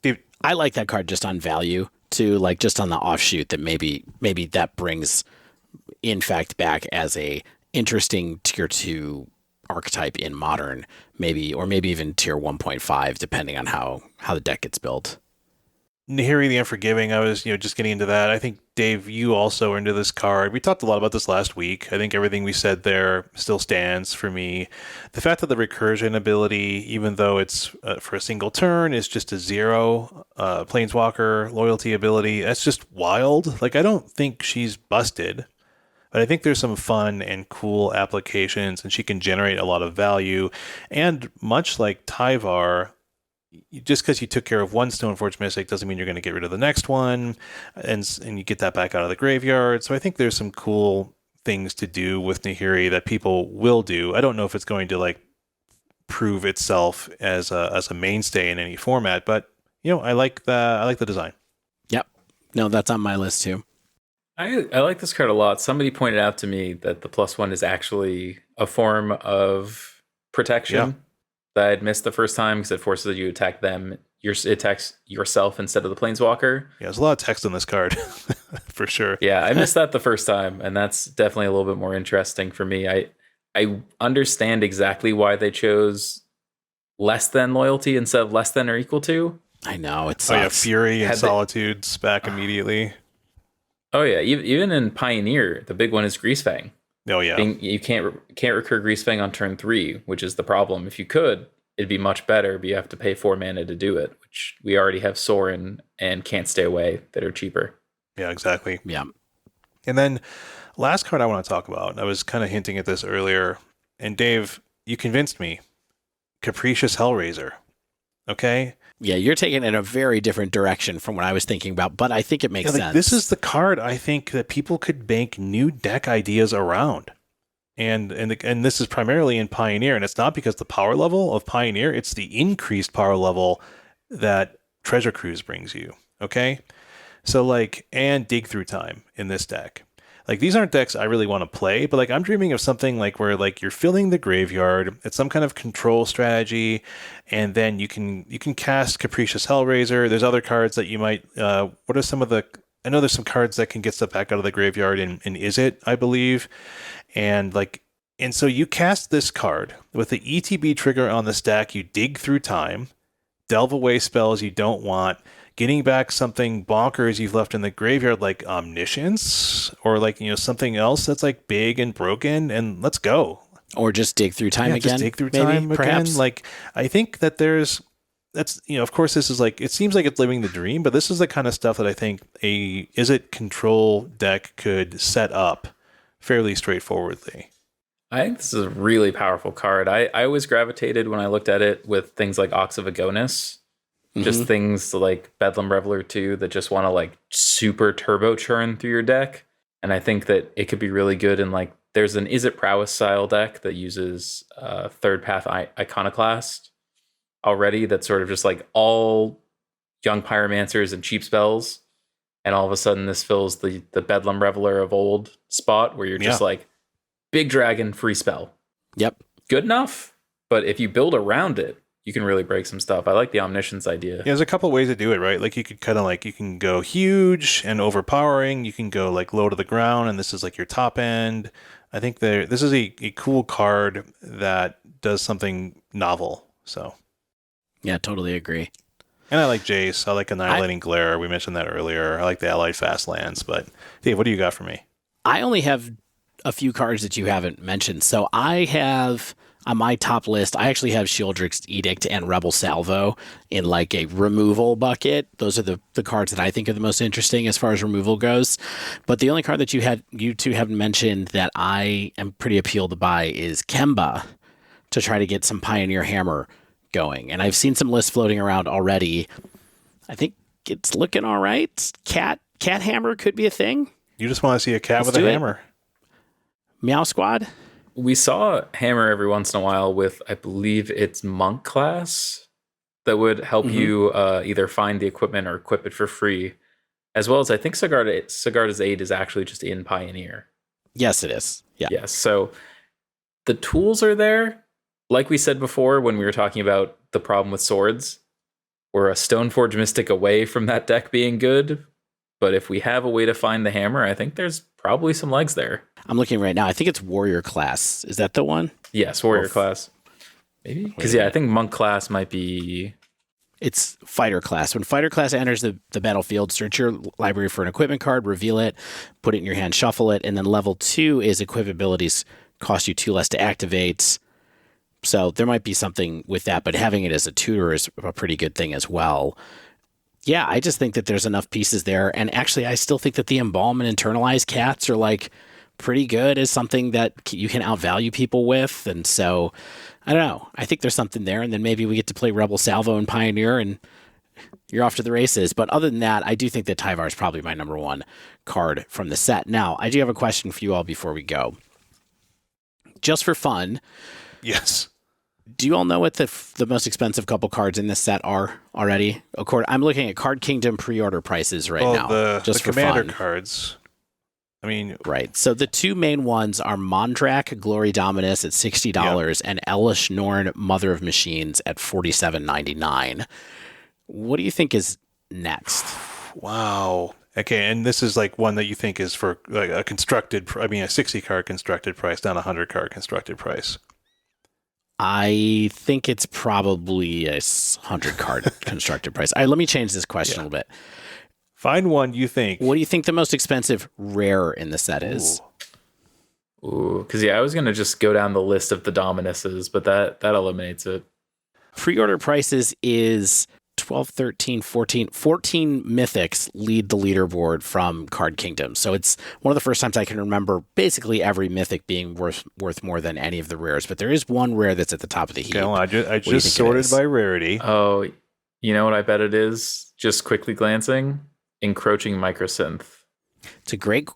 Dude, I like that card just on value too, like just on the offshoot that maybe that brings Infect back as a interesting tier 2 archetype in Modern, maybe even tier 1.5, depending on how the deck gets built. Nahiri the Unforgiving, I was just getting into that. I think, Dave, you also are into this card. We talked a lot about this last week. I think everything we said there still stands for me. The fact that the recursion ability, even though it's for a single turn, is just a 0 Planeswalker loyalty ability, that's just wild. Like, I don't think she's busted, but I think there's some fun and cool applications, and she can generate a lot of value. And much like Tyvar, just because you took care of one Stoneforge Mystic doesn't mean you're going to get rid of the next one, and you get that back out of the graveyard. So I think there's some cool things to do with Nahiri that people will do. I don't know if it's going to like prove itself as a mainstay in any format, but I like the design. Yep. No, that's on my list too. I like this card a lot. Somebody pointed out to me that the +1 is actually a form of protection Yeah. that I'd missed the first time because it forces you to attack them. It attacks yourself instead of the Planeswalker. Yeah, there's a lot of text on this card, for sure. Yeah, I missed that the first time, and that's definitely a little bit more interesting for me. I understand exactly why they chose less than loyalty instead of less than or equal to. I know, it Oh yeah, sucks. Fury and Had they- Solitude's back immediately. Oh yeah, even in Pioneer, the big one is Greasefang. Oh yeah. You can't recur Greasefang on turn 3, which is the problem. If you could, it'd be much better, but you have to pay 4 mana to do it, which we already have Sorin and Can't Stay Away that are cheaper. Yeah, exactly. Yeah. And then last card I want to talk about, I was kind of hinting at this earlier, and Dave, you convinced me. Capricious Hellraiser. Okay? Yeah, you're taking it in a very different direction from what I was thinking about, but I think it makes sense. This is the card I think that people could bank new deck ideas around. And this is primarily in Pioneer, and it's not because the power level of Pioneer, it's the increased power level that Treasure Cruise brings you. Okay? So and Dig Through Time in this deck. These aren't decks I really want to play, but I'm dreaming of something where you're filling the graveyard. It's some kind of control strategy, and then you can cast Capricious Hellraiser. There's other cards that you might. What are some of the? I know there's some cards that can get stuff back out of the graveyard in Is It, I believe, and so you cast this card with the ETB trigger on the stack. You dig through time, delve away spells you don't want. Getting back something bonkers you've left in the graveyard like Omniscience or something else that's big and broken, and let's go. Or just dig through time again. Just dig through maybe, time perhaps? again. I think that that's of course this is it seems like it's living the dream, but this is the kind of stuff that I think a Is It control deck could set up fairly straightforwardly. I think this is a really powerful card. I always gravitated when I looked at it with things like Ox of Agonis. Just things like Bedlam Reveler 2 that just want to super turbo churn through your deck. And I think that it could be really good in there's an Is It Prowess style deck that uses Third Path Iconoclast already. That's sort of just all young pyromancers and cheap spells. And all of a sudden this fills the Bedlam Reveler of old spot where you're just big dragon free spell. Yep. Good enough. But if you build around it, you can really break some stuff. I like the Omniscience idea. Yeah, there's a couple ways to do it, right? You could kind of you can go huge and overpowering. You can go low to the ground, and this is your top end. I think this is a cool card that does something novel. So, yeah, totally agree. And I like Jace. I like Annihilating Glare. We mentioned that earlier. I like the Allied Fast Lands. But Dave, what do you got for me? I only have a few cards that you haven't mentioned. So I have on my top list, I actually have Sheoldred's Edict and Rebel Salvo in a removal bucket. Those are the cards that I think are the most interesting as far as removal goes. But the only card that you two haven't mentioned that I am pretty appealed by is Kemba, to try to get some Pioneer Hammer going. And I've seen some lists floating around already. I think it's looking all right. Cat Hammer could be a thing. You just want to see a cat with a hammer. Meow Squad. We saw Hammer every once in a while with, I believe it's Monk class that would help you either find the equipment or equip it for free, as well as I think Sigarda's Aid is actually just in Pioneer. Yes, it is. Yeah. Yes. So the tools are there. Like we said before when we were talking about the problem with swords, we're a Stoneforge Mystic away from that deck being good. But if we have a way to find the hammer, I think there's probably some legs there. I'm looking right now. I think it's Warrior class. Is that the one? Yes, Warrior class. Maybe? Because, I think Monk class might be... It's Fighter class. When Fighter class enters the battlefield, search your library for an equipment card, reveal it, put it in your hand, shuffle it, and then level 2 is equip abilities cost you 2 less to activate. So there might be something with that, but having it as a tutor is a pretty good thing as well. Yeah, I just think that there's enough pieces there. And actually, I still think that the Embalm and Internalize cats are pretty good as something that you can outvalue people with. And so, I don't know. I think there's something there. And then maybe we get to play Rebel Salvo and Pioneer and you're off to the races. But other than that, I do think that Tyvar is probably my number one card from the set. Now, I do have a question for you all before we go. Just for fun. Yes. Do you all know what the most expensive couple cards in this set are already? I'm looking at Card Kingdom pre-order prices right now. The commander cards. I mean, right. So the two main ones are Mondrak Glory Dominus at $60 and Elesh Norn Mother of Machines at $47.99. What do you think is next? Wow. Okay, and this is like one that you think is for like a 60 card constructed price, not a 100 card constructed price. I think it's probably a 100 card constructed price. All right, let me change this question a little bit. Find one you think. What do you think the most expensive rare in the set is? Ooh, because I was gonna just go down the list of the Dominuses, but that eliminates it. Pre-order prices is 12, 13, 14 mythics lead the leaderboard from Card Kingdom. So it's one of the first times I can remember basically every mythic being worth more than any of the rares. But there is one rare that's at the top of the heap. Okay, well, I just sorted by rarity. Oh, you know what I bet it is? Just quickly glancing, Encroaching Microsynth. It's a great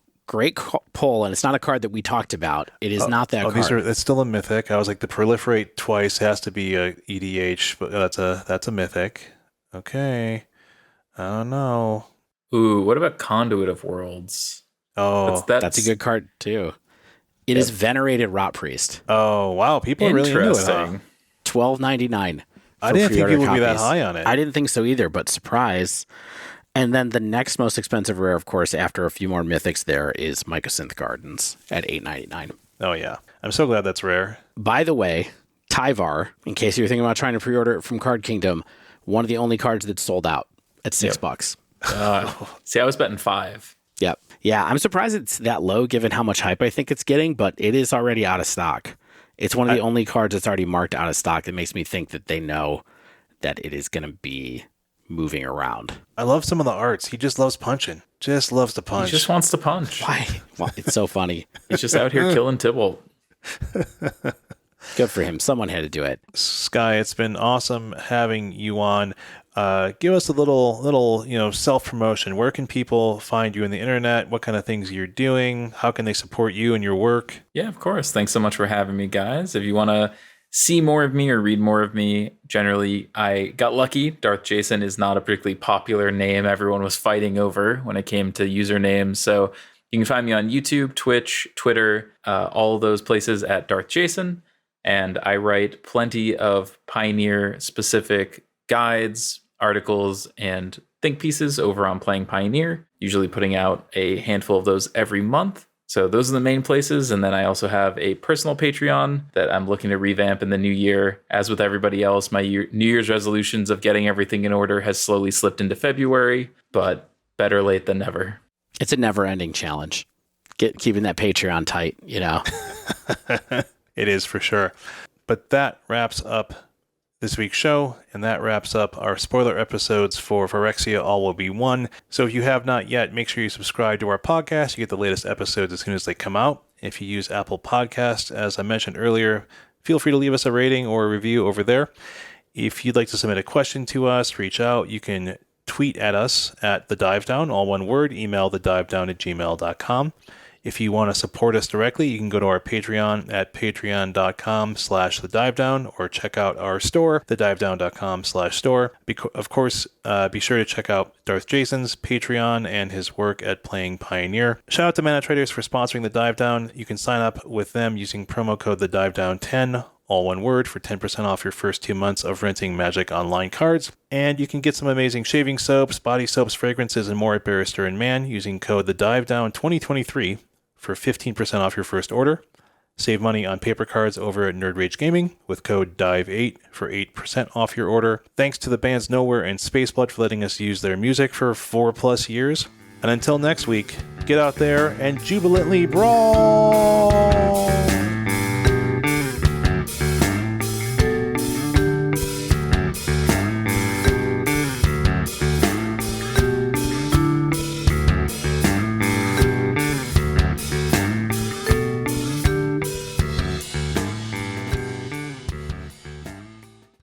pull, and it's not a card that we talked about. It is not that card. It's still a mythic. I was like, the Proliferate twice has to be a EDH, but that's a mythic. Okay. I don't know. Ooh, what about Conduit of Worlds? Oh, that's a good card too. It is Venerated Rot Priest. Oh, wow. People are really into it, huh? $12.99. I didn't think people would be that high on it. I didn't think so either, but surprise. And then the next most expensive rare, of course, after a few more mythics there, is Mycosynth Gardens at $8.99. Oh, yeah. I'm so glad that's rare. By the way, Tyvar, in case you're thinking about trying to pre-order it from Card Kingdom, one of the only cards that's sold out at $6. See, I was betting $5. Yep. Yeah, I'm surprised it's that low given how much hype I think it's getting, but it is already out of stock. It's one of the only cards that's already marked out of stock that makes me think that they know that it is going to be moving around. I love some of the arts. He just loves punching. Just loves to punch. He just wants to punch. Why? Well, it's so funny. He's just out here killing Tybalt. Good for him. Someone had to do it. Sky, it's been awesome having you on. Give us a little self-promotion. Where can people find you on the internet? What kind of things you're doing? How can they support you and your work? Yeah, of course. Thanks so much for having me, guys. If you want to see more of me or read more of me, generally, I got lucky. DarthJacen is not a particularly popular name everyone was fighting over when it came to usernames. So you can find me on YouTube, Twitch, Twitter, all of those places at DarthJacen. And I write plenty of Pioneer-specific guides, articles, and think pieces over on Playing Pioneer, usually putting out a handful of those every month. So those are the main places. And then I also have a personal Patreon that I'm looking to revamp in the new year. As with everybody else, my New Year's resolutions of getting everything in order has slowly slipped into February, but better late than never. It's a never-ending challenge. Keeping that Patreon tight, you know. It is for sure. But that wraps up this week's show, and that wraps up our spoiler episodes for Phyrexia All Will Be One. So if you have not yet, make sure you subscribe to our podcast. You get the latest episodes as soon as they come out. If you use Apple Podcasts, as I mentioned earlier, feel free to leave us a rating or a review over there. If you'd like to submit a question to us, reach out. You can tweet at us at The Dive Down, all one word, email thedivedown@gmail.com. If you want to support us directly, you can go to our Patreon at patreon.com/thedivedown or check out our store, thedivedown.com/store. Of course, be sure to check out DarthJacen's Patreon and his work at Playing Pioneer. Shout out to Mana Traders for sponsoring The Dive Down. You can sign up with them using promo code TheDiveDown10, all one word, for 10% off your first 2 months of renting Magic Online cards. And you can get some amazing shaving soaps, body soaps, fragrances, and more at Barrister & Mann using code TheDiveDown2023 for 15% off your first order. Save money on paper cards over at Nerd Rage Gaming with code DIVE8 for 8% off your order. Thanks to the bands Nowhere and Spaceblood for letting us use their music for 4+ years. And until next week, get out there and jubilantly brawl!